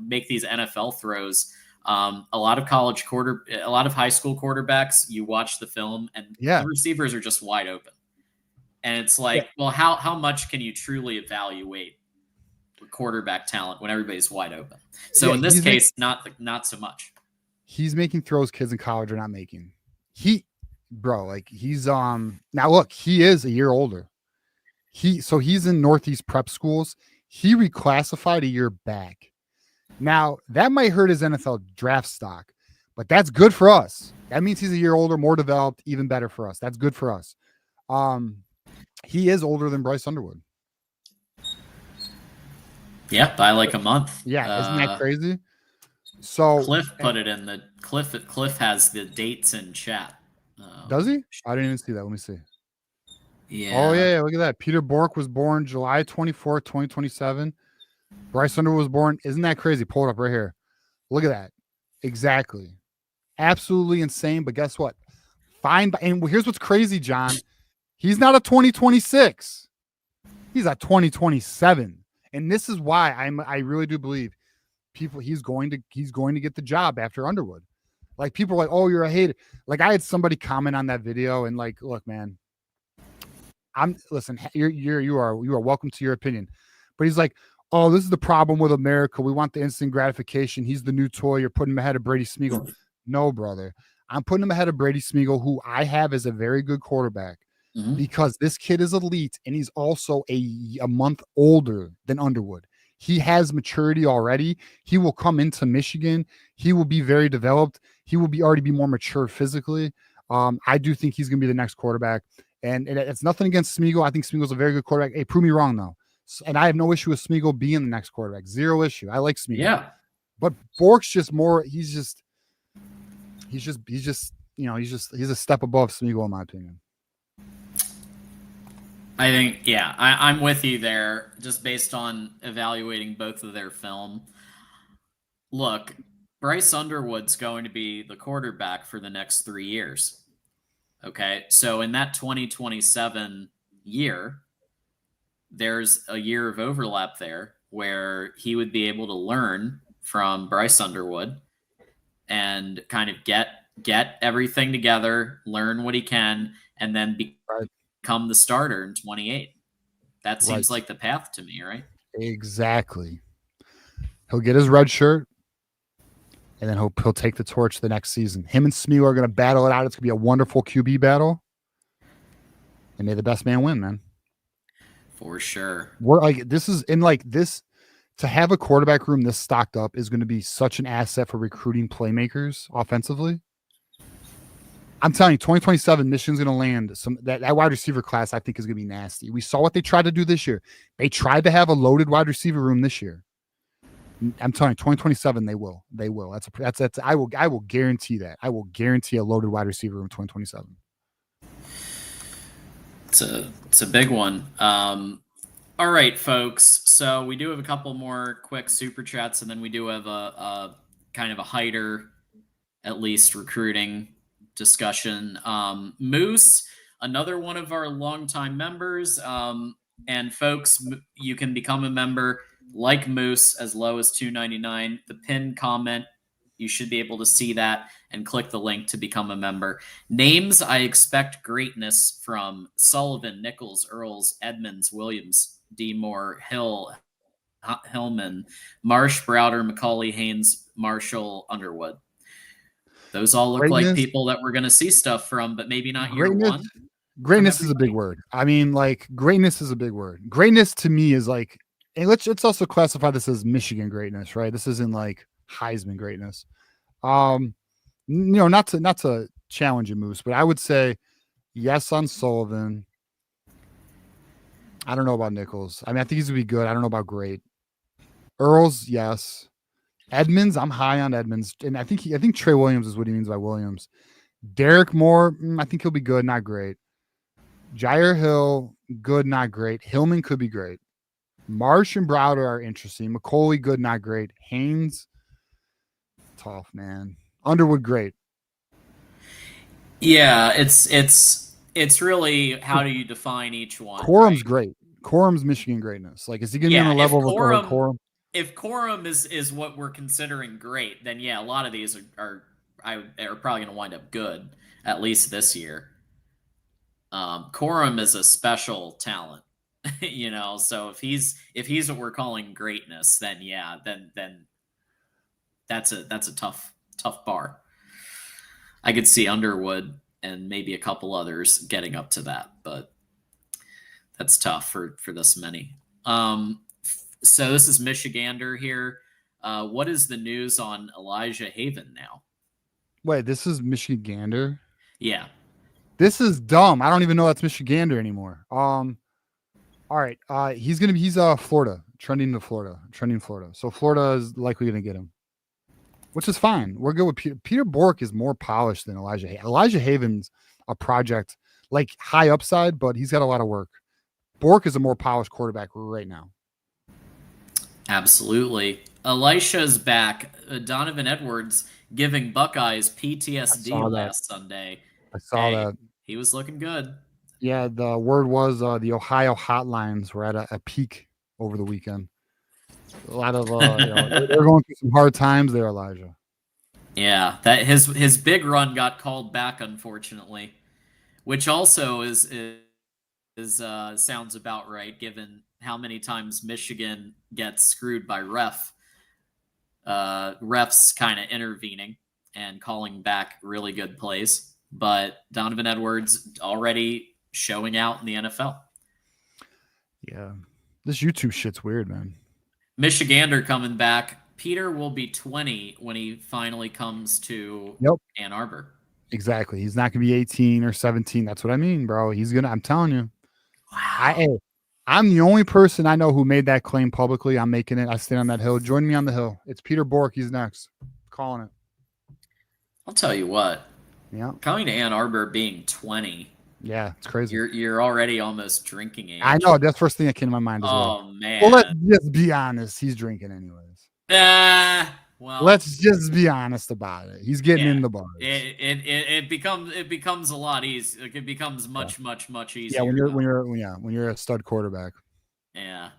make these NFL throws. A lot of high school quarterbacks, you watch the film and the receivers are just wide open. And it's well, how much can you truly evaluate quarterback talent when everybody's wide open? So in this case, not so much. He's making throws kids in college are not making. He's now look, he is a year older. He's in Northeast prep schools. He reclassified a year back. Now that might hurt his NFL draft stock, but that's good for us. That means he's a year older, more developed, even better for us. That's good for us. He is older than Bryce Underwood. Yeah, by a month. Yeah, isn't that crazy? So Cliff put it in the Cliff has the dates in chat. Does he? I didn't even see that. Let me see. Yeah. Oh yeah, look at that. Peter Bork was born July 24th, 2027. Bryce Underwood was born. Isn't that crazy? Pull it up right here. Look at that. Exactly. Absolutely insane. But guess what? Fine. And here's what's crazy, John. He's not a 2026. He's a 2027. And this is why I really do believe he's going to get the job after Underwood. People are oh, you're a hater. I had somebody comment on that video and look, man, listen, you are welcome to your opinion. But he's oh, this is the problem with America. We want the instant gratification. He's the new toy. You're putting him ahead of Brady Smeagol. No, brother. I'm putting him ahead of Brady Smeagol, who I have as a very good quarterback. Because this kid is elite and he's also a month older than Underwood. He has maturity already. He will come into Michigan. He will be very developed. He will already be more mature physically. I do think he's going to be the next quarterback. And it's nothing against Smeagol. I think Smeagol's a very good quarterback. Hey, prove me wrong though. And I have no issue with Smeagol being the next quarterback. Zero issue. I like Smeagol. Yeah. But Bork's just more. He's a step above Smeagol in my opinion. I think, yeah, I'm with you there, just based on evaluating both of their film. Look, Bryce Underwood's going to be the quarterback for the next 3 years. Okay, so in that 2027 year, there's a year of overlap there where he would be able to learn from Bryce Underwood and kind of get everything together, learn what he can, and then become the starter in 28. That seems like the path to me, right? Exactly. He'll get his red shirt, and then he'll take the torch the next season. Him and Smeagol are going to battle it out. It's going to be a wonderful QB battle, and may the best man win, man. For sure. To have a quarterback room this stocked up is going to be such an asset for recruiting playmakers offensively. I'm telling you, 2027, Michigan's going to land some that wide receiver class. I think is going to be nasty. We saw what they tried to do this year. They tried to have a loaded wide receiver room this year. I'm telling you, 2027, they will. They will. That's. I will guarantee that. I will guarantee a loaded wide receiver room 2027. It's a big one. All right, folks. So we do have a couple more quick super chats, and then we do have a kind of a hider, at least recruiting discussion. Moose, another one of our longtime members. And folks, you can become a member like Moose as low as $2.99. The pinned comment, you should be able to see that and click the link to become a member. Names I expect greatness from: Sullivan, Nichols, Earls, Edmonds, Williams, D. Moore, Hill, Hillman, Marsh, Browder, McCauley, Haynes, Marshall, Underwood. Those all look like people that we're going to see stuff from, but maybe not year one. Greatness is a big word. I mean, like, greatness is a big word. Greatness to me is like, and let's also classify this as Michigan greatness, right? This isn't like Heisman greatness. Not to challenge you, Moose, but I would say yes on Sullivan. I don't know about Nichols. I mean, I think he's gonna be good. I don't know about great. Earls, yes. Edmonds, I'm high on Edmonds, and I think Trey Williams is what he means by Williams. Derek Moore, I think he'll be good, not great. Jair Hill, good, not great. Hillman could be great. Marsh and Browder are interesting. McCauley, good, not great. Haynes, tough, man. Underwood, great. Yeah, it's really how do you define each one? Corum's great. Corum's Michigan greatness. Like, is he gonna be on the level of Corum? If Corum is what we're considering great, then yeah, a lot of these are probably going to wind up good, at least this year. Corum is a special talent, So if he's what we're calling greatness, then yeah, then that's a tough bar. I could see Underwood and maybe a couple others getting up to that, but that's tough for this many. So this is Michigander here. What is the news on Elijah Haven now? Wait, this is Michigander? Yeah. This is dumb. I don't even know that's Michigander anymore. All right. He's Florida, trending Florida. So Florida is likely gonna get him, which is fine. We're good with Peter. Peter Bork is more polished than Elijah Haven. Elijah Haven's a project, like, high upside, but he's got a lot of work. Bork is a more polished quarterback right now. Absolutely. Elisha's back. Donovan Edwards giving Buckeyes PTSD last Sunday. I saw that. He was looking good. Yeah, the word was the Ohio hotlines were at a peak over the weekend. A lot of they're going through some hard times there, Elijah. Yeah, that his big run got called back, unfortunately, which also is sounds about right given how many times Michigan gets screwed by refs kind of intervening and calling back really good plays. But Donovan Edwards already showing out in the NFL. Yeah, this YouTube shit's weird, man. Michigander coming back. Peter will be 20 when he finally comes to Ann Arbor. Exactly. He's not going to be 18 or 17. That's what I mean, bro. I'm telling you. Wow. I'm the only person I know who made that claim publicly. I'm making it. I stand on that hill. Join me on the hill. It's Peter Bork. He's next. Calling it. I'll tell you what. Yeah. Coming to Ann Arbor being 20. Yeah, it's crazy. You're already almost drinking age. I know. That's the first thing that came to my mind as well. Oh, man. Well, let's just be honest. He's drinking anyways. Well, let's just be honest about it. He's getting in the bars. It becomes a lot easier. It becomes much easier. Yeah, when you're a stud quarterback. Yeah.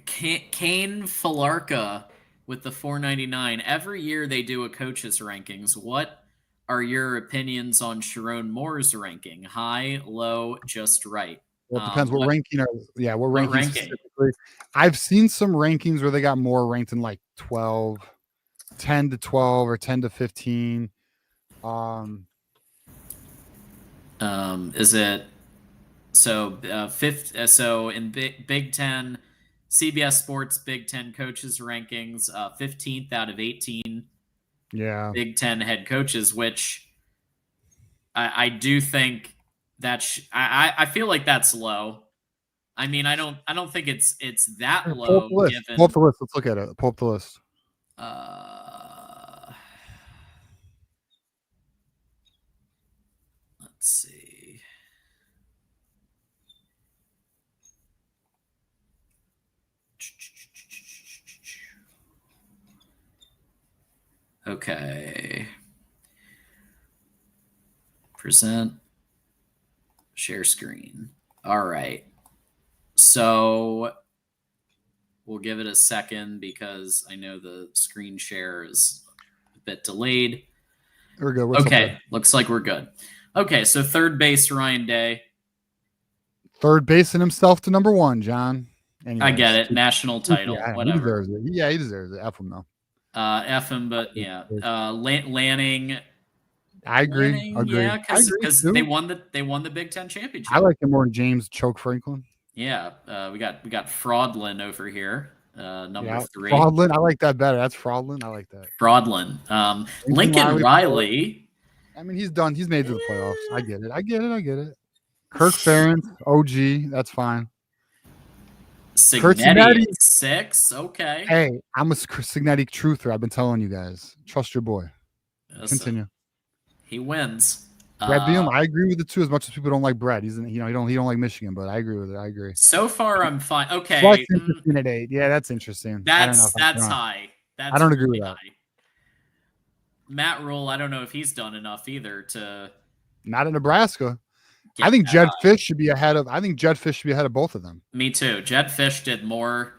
Kane Falarka with the $4.99. Every year they do a coaches rankings. What are your opinions on Sharon Moore's ranking? High, low, just right? Well, it depends what ranking. What ranking specifically? I've seen some rankings where they got more ranked in like 12, 10 to 12 or 10 to 15. Is it so fifth? So in Big Ten, CBS Sports Big Ten coaches rankings, 15th out of 18. Yeah, Big Ten head coaches, which I do think that I feel like that's low. I mean, I don't think it's that Here, pull up low the list. Pull up given. the list. Let's look at it. Pull up the list. Uh, let's see. Okay. Present. Share screen. All right. So we'll give it a second because I know the screen share is a bit delayed. We're good. What's up Okay. there? Looks like we're good. Okay. So third base, Ryan Day. Third basing himself to number one, John. I get Anyways, it. National title. yeah, he Whatever. deserves it. Yeah, he deserves it. F him though. F him, but yeah. Lanning. I agree. Lanning, Agree. yeah, I agree because too. they won the Big Ten I championship. like him more than James Choke Franklin. Yeah, we got Fraudlin over here, number Yeah, 3. fraudulent. I like that better. That's fraudulent. I like that. Fraudlin. Lincoln Lincoln Riley. Riley. I mean, he's done. He's made it to the playoffs. I eh, get it. I get it. I get it. Kirk Ferentz, OG. That's fine. Kurt Signetti Signetti. at 6. Okay. Hey, I'm a Signetti truther. I've been telling you guys. Trust your boy. Listen, Continue. he wins. Brett Beam, I agree with it too. As much as people don't like Brett, he's he don't like Michigan, but I agree with it. I agree. So far, I'm fine. Okay. Flex interesting at 8. Yeah, that's interesting. I don't know. That's high. I That's don't agree really with that. high. Matt Rule, I don't know if he's done enough either to Not in Nebraska. get I think that Jed high. Fish should be ahead of. I think Jed Fish should be ahead of both of them. Me too. Jed Fish did more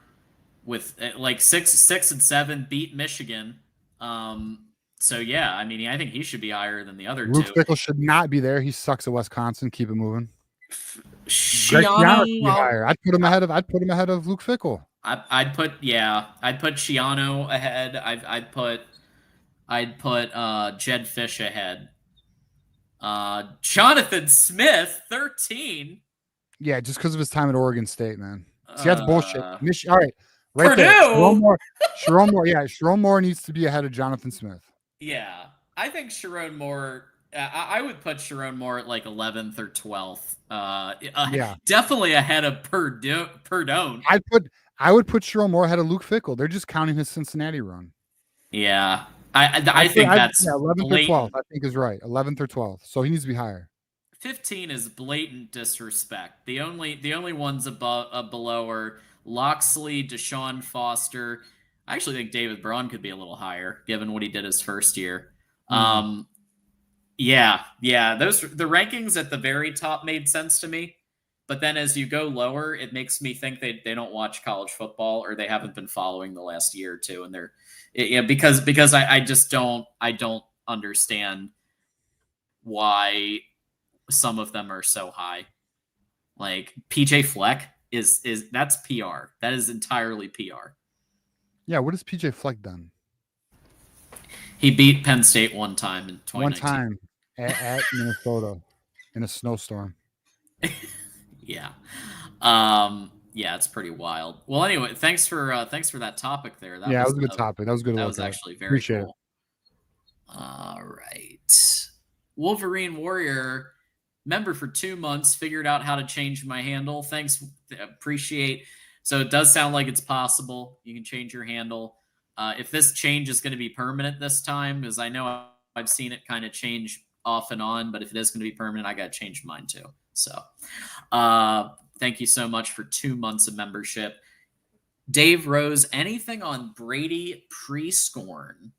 with like 6 and 7, beat Michigan. So yeah, I mean, I think he should be higher than the other Luke two. Fickle should not be there. He sucks at Wisconsin. Keep it moving. Greg Shiano, Schiano should be higher. I'd put him ahead of Luke Fickle. I'd put Shiano ahead. I'd put Jed Fish ahead. Jonathan Smith, 13. Yeah, just because of his time at Oregon State, man. See, that's bullshit. All right, right Purdue. there. Sharon Moore. Yeah, Sharon Moore needs to be ahead of Jonathan Smith. Yeah, I think Sharon Moore. I would put Sharon Moore at like 11th or 12th. Yeah, definitely ahead of Perdone. I would put Sharon Moore ahead of Luke Fickle. They're just counting his Cincinnati run. Yeah, I think that's 11th blatant. or 12th. I think is right. 11th or 12th. So he needs to be higher. 15 is blatant disrespect. The only ones above below are Loxley, Deshaun Foster. I actually think David Braun could be a little higher given what he did his first year. Yeah, the rankings at the very top made sense to me. But then as you go lower, it makes me think they don't watch college football or they haven't been following the last year or two. And because I just don't understand why some of them are so high. Like PJ Fleck is that's PR. That is entirely PR. Yeah, what has PJ Fleck done? He beat Penn State one time in 2019. One time at Minnesota in a snowstorm. Yeah. Yeah, it's pretty wild. Well, anyway, thanks for that topic there. That was a good topic. That was good. That was actually very Appreciate cool. All right. Wolverine Warrior, member for 2 months, figured out how to change my handle. Thanks. Appreciate. So it does sound like it's possible. You can change your handle. If this change is going to be permanent this time, because I know I've seen it kind of change off and on, but if it is going to be permanent, I got to change mine too. So thank you so much for 2 months of membership. Dave Rose, anything on Brady Prescorn?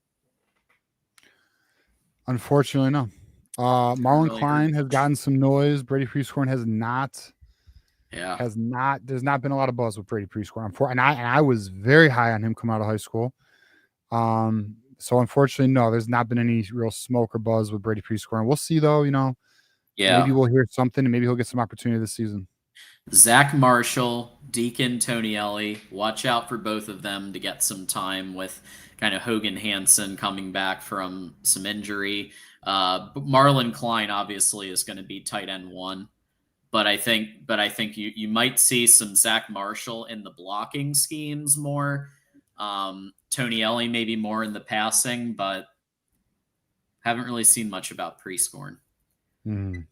Unfortunately, no. Marlon really Klein has gotten some noise. Brady Prescorn has not. Yeah. There's not been a lot of buzz with Brady Prescorn. And I was very high on him coming out of high school. So unfortunately, no, there's not been any real smoke or buzz with Brady Prescorn. We'll see though, Yeah. Maybe we'll hear something and maybe he'll get some opportunity this season. Zach Marshall, Deacon Tonielli, watch out for both of them to get some time with kind of Hogan Hansen coming back from some injury. Marlon Klein obviously is going to be tight end 1, but I think you might see some Zach Marshall in the blocking schemes more. Tonielli maybe more in the passing, but haven't really seen much about Prescorn. Mm.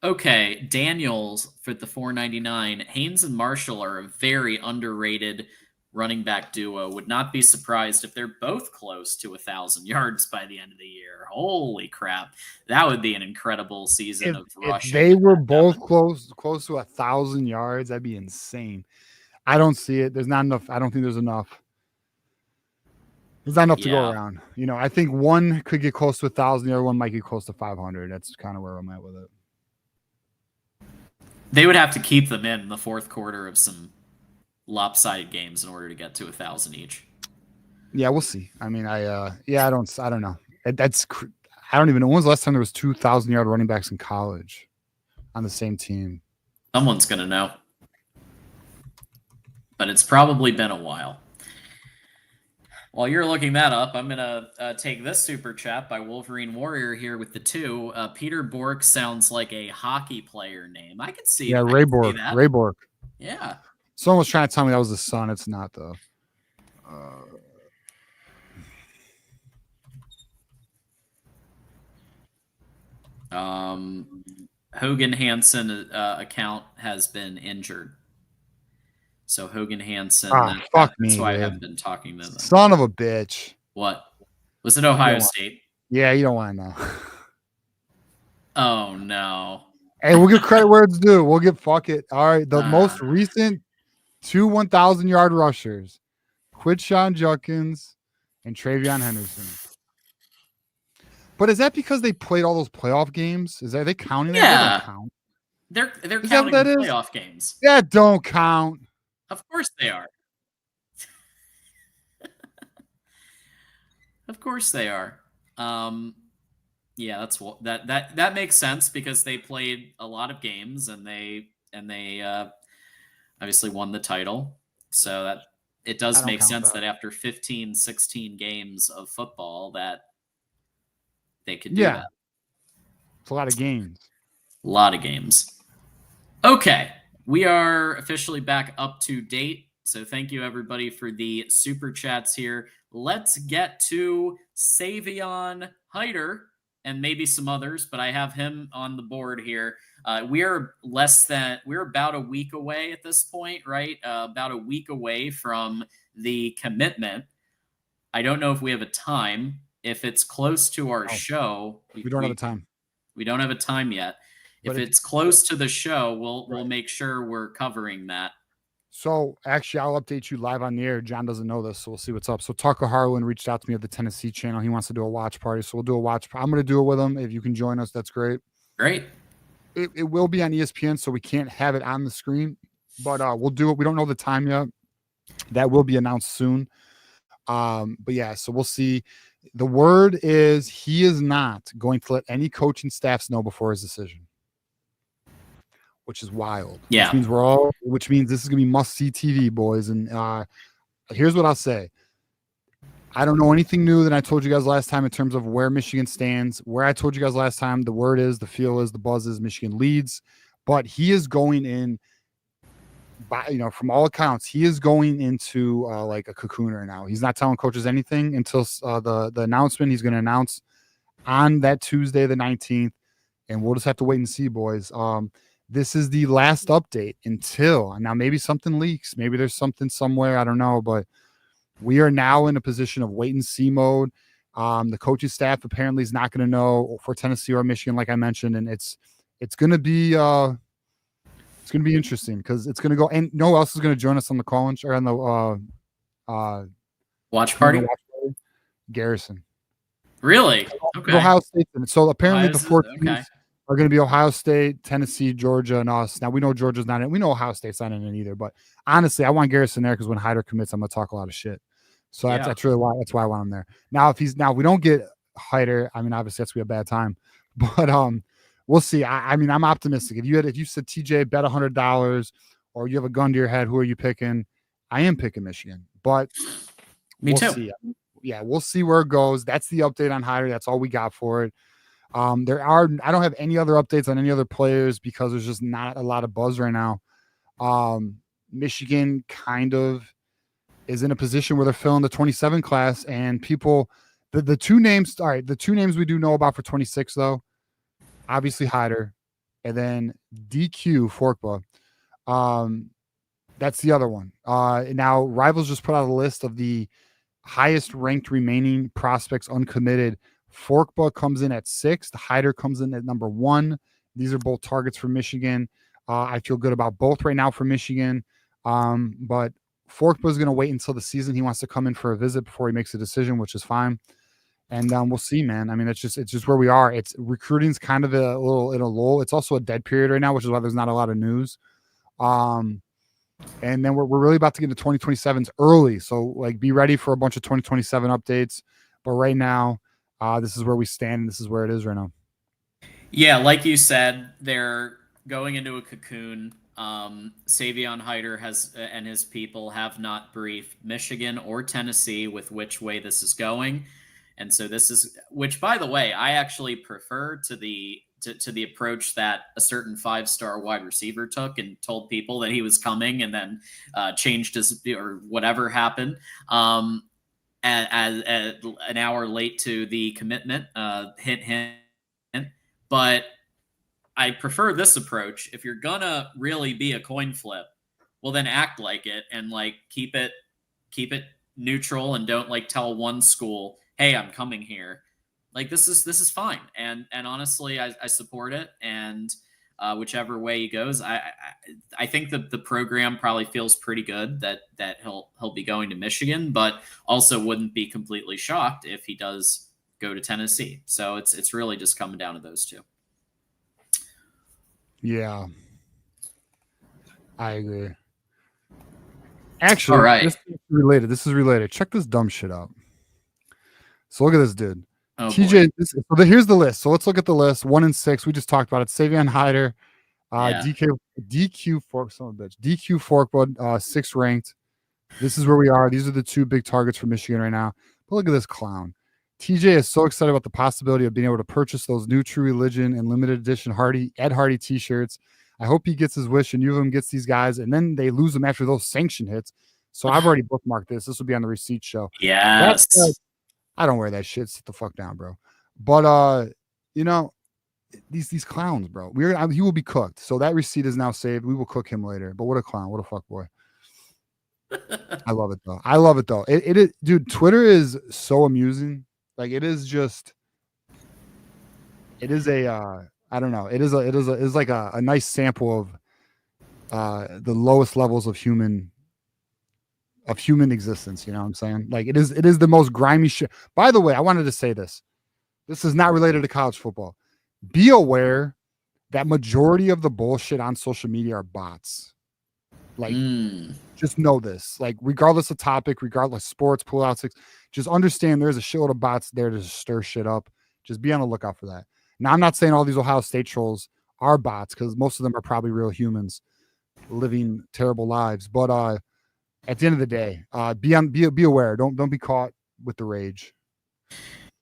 Okay, Daniels for the 499. Haynes and Marshall are a very underrated running back duo. Would not be surprised if they're both close to 1,000 yards by the end of the year. Holy crap. That would be an incredible season of If rushing. they were both close to 1,000 yards, that'd be insane. I don't see it. There's not enough. I don't think there's enough. There's not enough to go around. I think one could get close to 1,000. The other one might get close to 500. That's kind of where I'm at with it. They would have to keep them in the fourth quarter of some lopsided games in order to get to 1,000 each. Yeah, we'll see. I mean, I don't know. I don't even know. When was the last time there was 2,000-yard running backs in college on the same team? Someone's going to know. But it's probably been a while. While you're looking that up, I'm going to take this super chat by Wolverine Warrior here with the 2. Peter Bork sounds like a hockey player name. I could see that. Yeah, Ray Bork. Ray Bork. Yeah. Someone was trying to tell me that was his son. It's not, though. Hogan Hansen account has been injured. So Hogan Hansen. Fuck that's me, why dude. I haven't been talking to them. Son of a bitch. What? Was it Ohio State? Yeah, you don't want to know. Oh, no. Hey, we'll give credit where it's due. We'll give fuck it. All right. The most recent 2 1,000-yard rushers, Quidshon Judkins and Travion Henderson. But is that because they played all those playoff games? Are they counting that? Yeah. That don't count. They're counting the playoff games. That don't count. Of course they are. Of course they are. Yeah, that makes sense because they played a lot of games and they obviously won the title. So that it does make sense that after 15, 16 games of football that they could do that. It's a lot of games. A lot of games. Okay, we are officially back up to date. So thank you, everybody, for the super chats here. Let's get to Savion Hyder and maybe some others, but I have him on the board here. We're about a week away at this point, right? About a week away from the commitment. I don't know if we have a time. If it's close to our show, we don't have a time. We don't have a time yet. If it's close to the show, we'll make sure we're covering that. So actually, I'll update you live on the air. John doesn't know this, so we'll see what's up. So Tucker Harlan reached out to me at the Tennessee channel. He wants to do a watch party, so we'll do a watch. I'm going to do it with him. If you can join us, that's great. Great. It will be on ESPN, so we can't have it on the screen, but we'll do it. We don't know the time yet. That will be announced soon. But yeah, so we'll see. The word is he is not going to let any coaching staffs know before his decision, which is wild. Yeah. Which means this is gonna be must-see TV, boys. And here's what I'll say. I don't know anything new than I told you guys last time in terms of where Michigan stands. Where I told you guys last time, the word is, the feel is, the buzz is Michigan leads. But he is going in, from all accounts, he is going into like a cocooner now. He's not telling coaches anything until the announcement. He's going to announce on that Tuesday, the 19th. And we'll just have to wait and see, boys. This is the last update until now. Maybe something leaks. Maybe there's something somewhere. I don't know, but we are now in a position of wait and see mode. The coaching staff apparently is not going to know for Tennessee or Michigan, like I mentioned, and it's going to be interesting because it's going to go. And no one else is going to join us on the call or on the watch party. Garrison. Really? Okay. Ohio State. So apparently the 4 teams are going to be Ohio State, Tennessee, Georgia, and us. Now we know Georgia's not in. We know Ohio State's not in it either. But honestly, I want Garrison there because when Hyder commits, I'm going to talk a lot of shit. So that's really why. That's why I want him there. Now, if we don't get Hyder, I mean, obviously that's going to be a bad time. But we'll see. I mean, I'm optimistic. If you said TJ bet $100 or you have a gun to your head, who are you picking? I am picking Michigan, but me too. See. Yeah, we'll see where it goes. That's the update on Hyder. That's all we got for it. I don't have any other updates on any other players because there's just not a lot of buzz right now. Michigan kind of is in a position where they're filling the 27 class and people, the two names we do know about for 26 though, obviously Hyder, and then DQ Forkba. Um, that's the other one. Now Rivals just put out a list of the highest ranked remaining prospects uncommitted. Forkba comes in at 6th. Hyder comes in at number 1. These are both targets for Michigan. I feel good about both right now for Michigan. But Forkba is going to wait until the season. He wants to come in for a visit before he makes a decision, which is fine. And we'll see, man. I mean, it's just where we are. It's recruiting's kind of a little in a lull. It's also a dead period right now, which is why there's not a lot of news. And then we're really about to get into 2027s early. So like be ready for a bunch of 2027 updates. But right now, this is where we stand and this is where it is right now. Yeah, like you said, they're going into a cocoon. Savion Hyder has and his people have not briefed Michigan or Tennessee with which way this is going, and so this is which, by the way, I actually prefer to the approach that a certain 5-star wide receiver took and told people that he was coming and then changed his or whatever happened. At an hour late to the commitment, hint. But I prefer this approach. If you're gonna really be a coin flip, well then act like it and like keep it neutral and don't like tell one school, hey, I'm coming here. Like this is fine. And honestly, I support it. And whichever way he goes, I think that the program probably feels pretty good that he'll be going to Michigan, but also wouldn't be completely shocked if he does go to Tennessee. So it's really just coming down to those two. Yeah, I agree. All Actually, right. this is related. This is related. Check this dumb shit out. So look at this dude. Oh TJ, boy. here's the list. So let's look at the list. 1 and 6. We just talked about it. Savion Hyder, Yeah. DQ Fork, son of a bitch. DQ Forkbud, 6th ranked. This is where we are. These are the 2 big targets for Michigan right now. But look at this clown. TJ is so excited about the possibility of being able to purchase those new True Religion and limited edition Ed Hardy t-shirts. I hope he gets his wish and U of M gets these guys, and then they lose them after those sanction hits. So I've already bookmarked this. This will be on the receipt show. That's I don't wear that shit. Sit the fuck down, bro. But you know, these clowns, bro. He will be cooked. So that receipt is now saved. We will cook him later. But what a clown. What a fuck boy. I love it though. I love it though. It is, dude. Twitter is so amusing. Like it is just. It is a. I don't know. It is like a nice sample of the lowest levels of human existence. You know what I'm saying? Like it is the most grimy shit. By the way, I wanted to say this. This is not related to college football. Be aware that majority of the bullshit on social media are bots. Like, just know this. Like, regardless of topic, regardless of sports, pullouts, just understand there's a shitload of bots there to stir shit up. Just be on the lookout for that. Now, I'm not saying all these Ohio State trolls are bots because most of them are probably real humans living terrible lives. But at the end of the day, be aware. Don't be caught with the rage.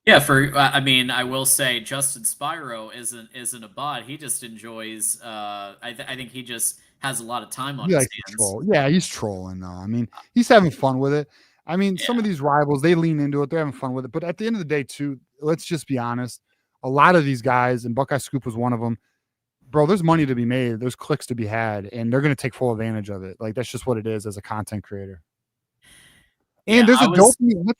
Yeah, I mean, I will say Justin Spyro isn't a bot. He just enjoys. I think he just has a lot of time on his hands. Troll. Yeah, he's trolling though. I mean, he's having fun with it. I mean, some of these rivals they lean into it. They're having fun with it. But at the end of the day, too, let's just be honest. A lot of these guys, and Buckeye Scoop was one of them. Bro, there's money to be made. There's clicks to be had, and they're going to take full advantage of it. Like that's just what it is as a content creator. And there's a dopamine.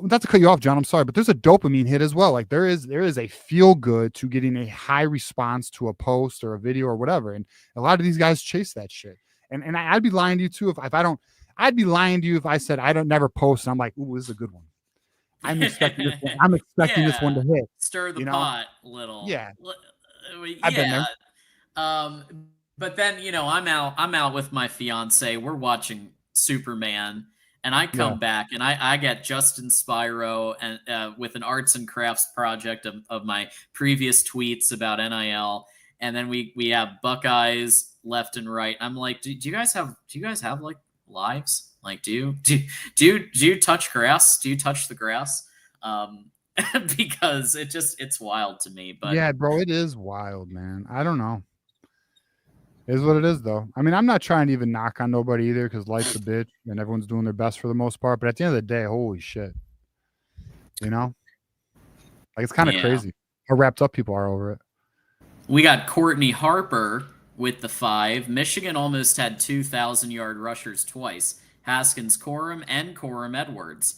Not to cut you off, John. I'm sorry, but there's a dopamine hit as well. Like there is a feel good to getting a high response to a post or a video or whatever. And a lot of these guys chase that shit. And I'd be lying to you too if I don't. I'd be lying to you if I said I don't never post. And I'm like, ooh, this is a good one. I'm expecting this one. I'm expecting this one to hit. Stir the pot a little. Yeah. I've been there. But then I'm out with my fiance. We're watching Superman. And I come back and I get Justin Spyro and with an arts and crafts project of my previous tweets about NIL, and then we have Buckeyes left and right. I'm like, do you guys have like lives? Like, do you touch grass? Do you touch the grass? Because it's wild to me. But yeah, bro, it is wild, man. I don't know. It is what it is, though. I mean, I'm not trying to even knock on nobody either because life's a bitch and everyone's doing their best for the most part. But at the end of the day, holy shit. You know? Like, it's kind of crazy how wrapped up people are over it. We got Courtney Harper with the 5. Michigan almost had 2,000-yard rushers twice. Haskins Corum and Corum Edwards.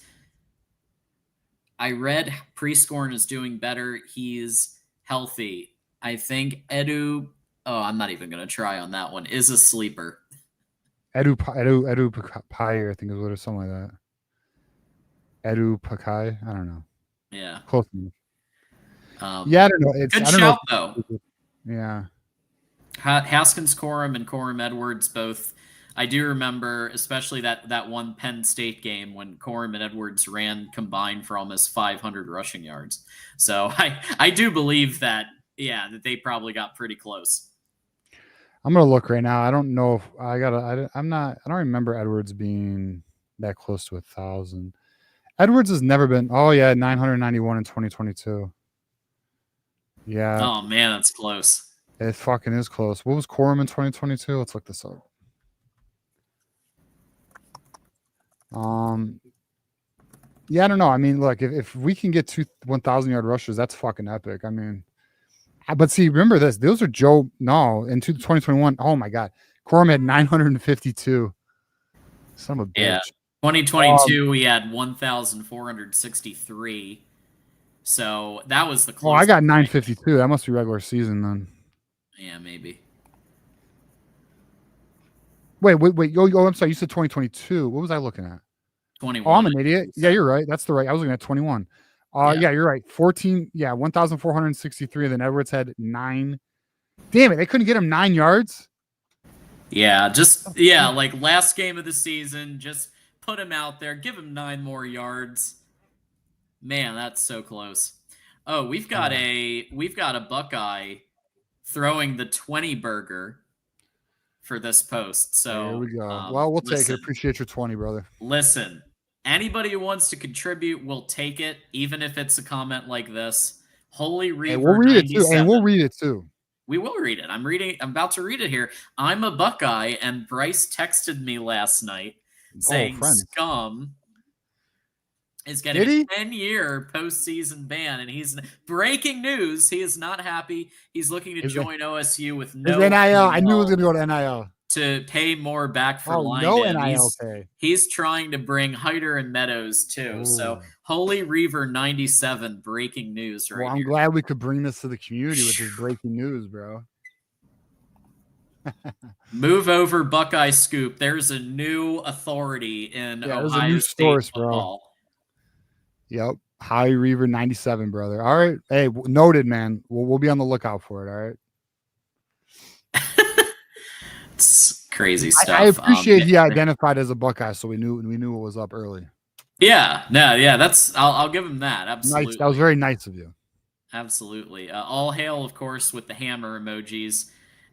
I read Prescorn is doing better. He's healthy. I think Edu. Oh, I'm not even going to try on that one. Is a sleeper. Edu Pakai, I think is what or something like that. Edu Pakai, I don't know. Yeah. Close enough. Yeah, I don't know. Good shout though. Yeah. Haskins Corum and Corum Edwards both. I do remember, especially that one Penn State game when Corum and Edwards ran combined for almost 500 rushing yards. So I do believe that that they probably got pretty close. I'm gonna look right now. I don't know if I gotta. I don't remember Edwards being that close to 1,000. Edwards has never been. Oh yeah, 991 in 2022. Yeah. Oh man, that's close. It fucking is close. What was Corum in 2022? Let's look this up. Yeah, I don't know. I mean, look, if we can get 1,000-yard rushers, that's fucking epic. I mean, but see, remember this. Those are Joe. No, in 2021. Oh my God, Corum had 952. Son of a bitch. Yeah, 2022 we had 1,463. So that was the closest. Oh, I got 952. That must be regular season then. Yeah, maybe. Wait. Oh, I'm sorry. You said 2022. What was I looking at? 21. Oh, I'm an idiot. Yeah, you're right. That's the right. I was looking at 21. Yeah, you're right. 14. Yeah, 1,463. Then Edwards had 9. Damn it. They couldn't get him 9 yards. Yeah, like last game of the season, just put him out there, give him 9 more yards. Man, that's so close. Oh, we've got a Buckeye throwing the 20 burger for this post. So here we go. Well, we'll take it. Appreciate your 20, brother. Listen, anybody who wants to contribute will take it, even if it's a comment like this. Holy Reaver, we'll read it too. And we'll read it too. We will read it. I'm about to read it here. I'm a Buckeye, and Bryce texted me last night saying Scum is getting a 10-year postseason ban, and he's breaking news. He is not happy. He's looking to join OSU with no NIL. I knew it was going to go to NIL. To pay more back for line. No NIL pay. He's trying to bring Hyder and Meadows too. Ooh. So Holy Reaver 97 breaking news right I'm here. glad we could bring this to the community with this breaking news, bro. Move over, Buckeye Scoop. There's a new authority in Ohio State source, football. Bro. Yep. High Reaver 97, brother. All right. Hey, noted, man. We'll be on the lookout for it. All right. It's crazy stuff. I appreciate he identified as a Buckeye, so we knew what was up early. Yeah. That's I'll give him that. Absolutely. Nice. That was very nice of you. Absolutely. All hail, of course, with the hammer emojis.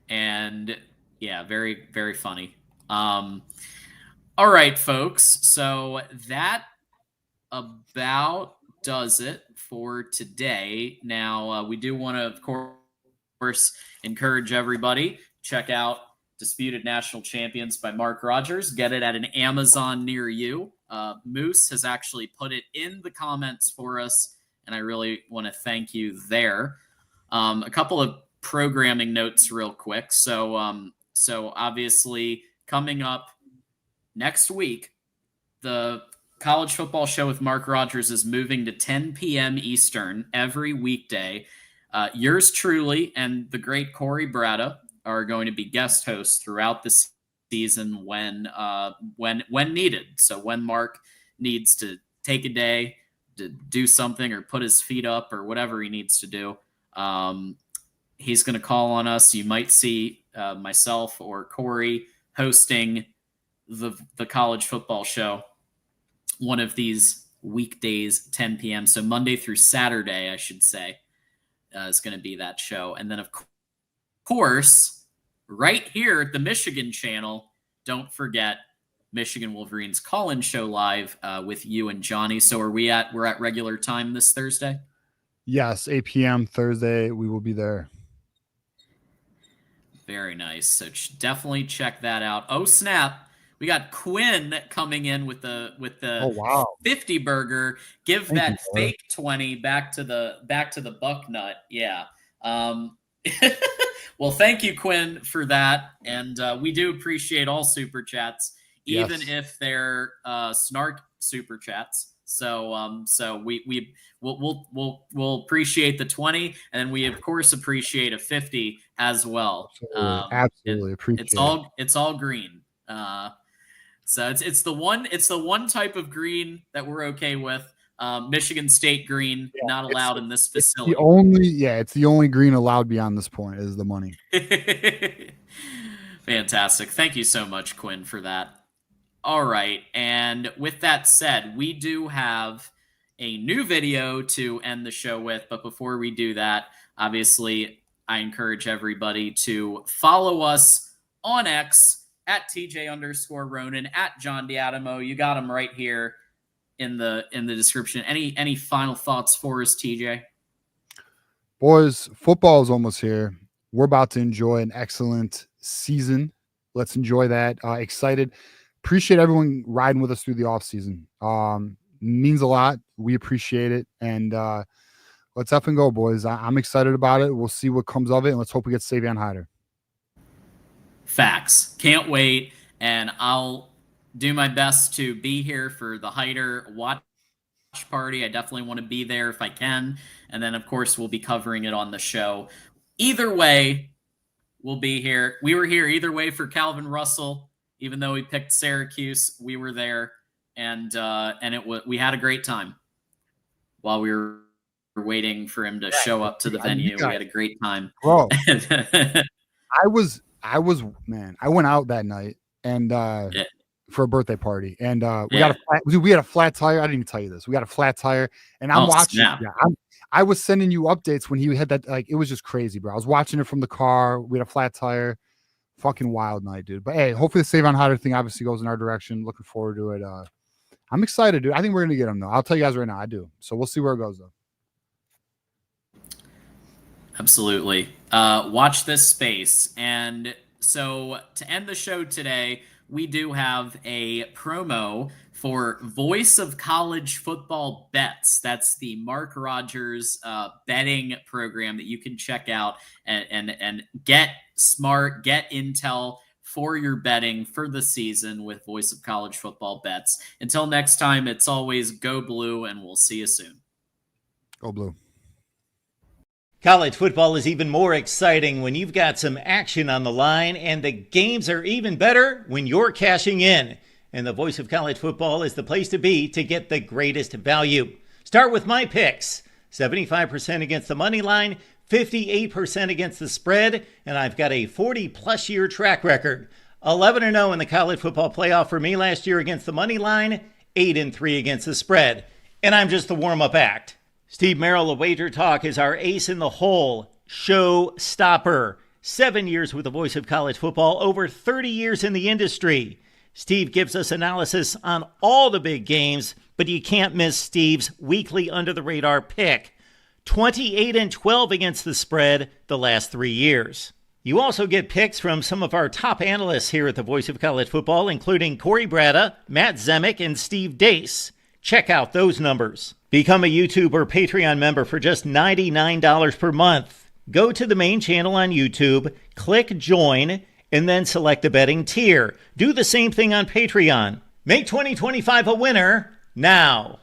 And yeah, very, very funny. All right, folks. So that about does it for today. Now, we do want to, of course, encourage everybody. Check out Disputed National Champions by Mark Rogers. Get it at an Amazon near you. Moose has actually put it in the comments for us, and I really want to thank you there. A couple of programming notes real quick. So obviously coming up next week, the College Football Show with Mark Rogers is moving to 10 p.m. Eastern every weekday. Yours truly and the great Corey Bratta are going to be guest hosts throughout the season when needed. So when Mark needs to take a day to do something or put his feet up or whatever he needs to do, he's going to call on us. You might see myself or Corey hosting the College Football Show one of these weekdays, 10 p.m. So Monday through Saturday, I should say, is going to be that show. And then, of course, right here at the Michigan channel, don't forget Michigan Wolverines call-in show live with you and Johnny. So we're at regular time this Thursday? Yes, 8 p.m. Thursday. We will be there. Very nice. So definitely check that out. Oh, snap. We got Quinn coming in with the 50 burger. Give that fake 20 back to the Bucknut. Yeah. Well, thank you, Quinn, for that. And we do appreciate all super chats, even Yes. if they're snark super chats. So we'll appreciate the 20, and then we of course appreciate a 50 as well. Absolutely. And Absolutely. Appreciate it. it's all green. So it's the one type of green that we're okay with. Michigan State green, Yeah, not allowed in this it's facility. it's the only green allowed beyond this point is the money. Fantastic. Thank you so much, Quinn, for that. All right. And with that said, we do have a new video to end the show with. But before we do that, obviously, I encourage everybody to follow us on X at TJ_Ronin, at John Diadamo. You got him right here in the description. Any final thoughts for us, TJ? Boys, football is almost here. We're about to enjoy an excellent season. Let's enjoy that. Excited. Appreciate everyone riding with us through the off season. Means a lot. We appreciate it. And let's up and go, boys. I'm excited about it. We'll see what comes of it. And let's hope we get Savion Hyder. Facts. Can't wait. And I'll do my best to be here for the Hyder watch party. I definitely want to be there if I can. And then, of course, we'll be covering it on the show. Either way, we'll be here. We were here either way for Calvin Russell. Even though we picked Syracuse, we were there, and we had a great time while we were waiting for him to show up to the venue. We had a great time, bro. I went out that night and for a birthday party, and we had a flat tire. I didn't even tell you this. We got a flat tire, and I'm watching. Snap. Yeah, I was sending you updates when he had that. Like, it was just crazy, bro. I was watching it from the car. We had a flat tire. Fucking wild night, dude. But hey, hopefully the Savion Hyder thing obviously goes in our direction. Looking forward to it. I'm excited, dude. I think we're gonna get him though. I'll tell you guys right now, I do. So we'll see where it goes though. Absolutely. Watch this space. And so to end the show today, we do have a promo for Voice of College Football Bets. That's the Mark Rogers betting program that you can check out and get smart, get intel for your betting for the season with Voice of College Football Bets. Until next time, it's always go blue, and we'll see you soon. Go blue. College football is even more exciting when you've got some action on the line, and the games are even better when you're cashing in. And the Voice of College Football is the place to be to get the greatest value. Start with my picks. 75% against the money line, 58% against the spread, and I've got a 40-plus year track record. 11-0 in the college football playoff for me last year against the money line, 8-3 against the spread. And I'm just the warm-up act. Steve Merrill of Wager Talk is our ace in the hole, show stopper. 7 years with the Voice of College Football, over 30 years in the industry. Steve gives us analysis on all the big games, but you can't miss Steve's weekly under-the-radar pick. 28-12 against the spread the last 3 years. You also get picks from some of our top analysts here at the Voice of College Football, including Corey Bratta, Matt Zemek, and Steve Dace. Check out those numbers. Become a YouTube or Patreon member for just $99 per month. Go to the main channel on YouTube, click join, and then select the betting tier. Do the same thing on Patreon. Make 2025 a winner now.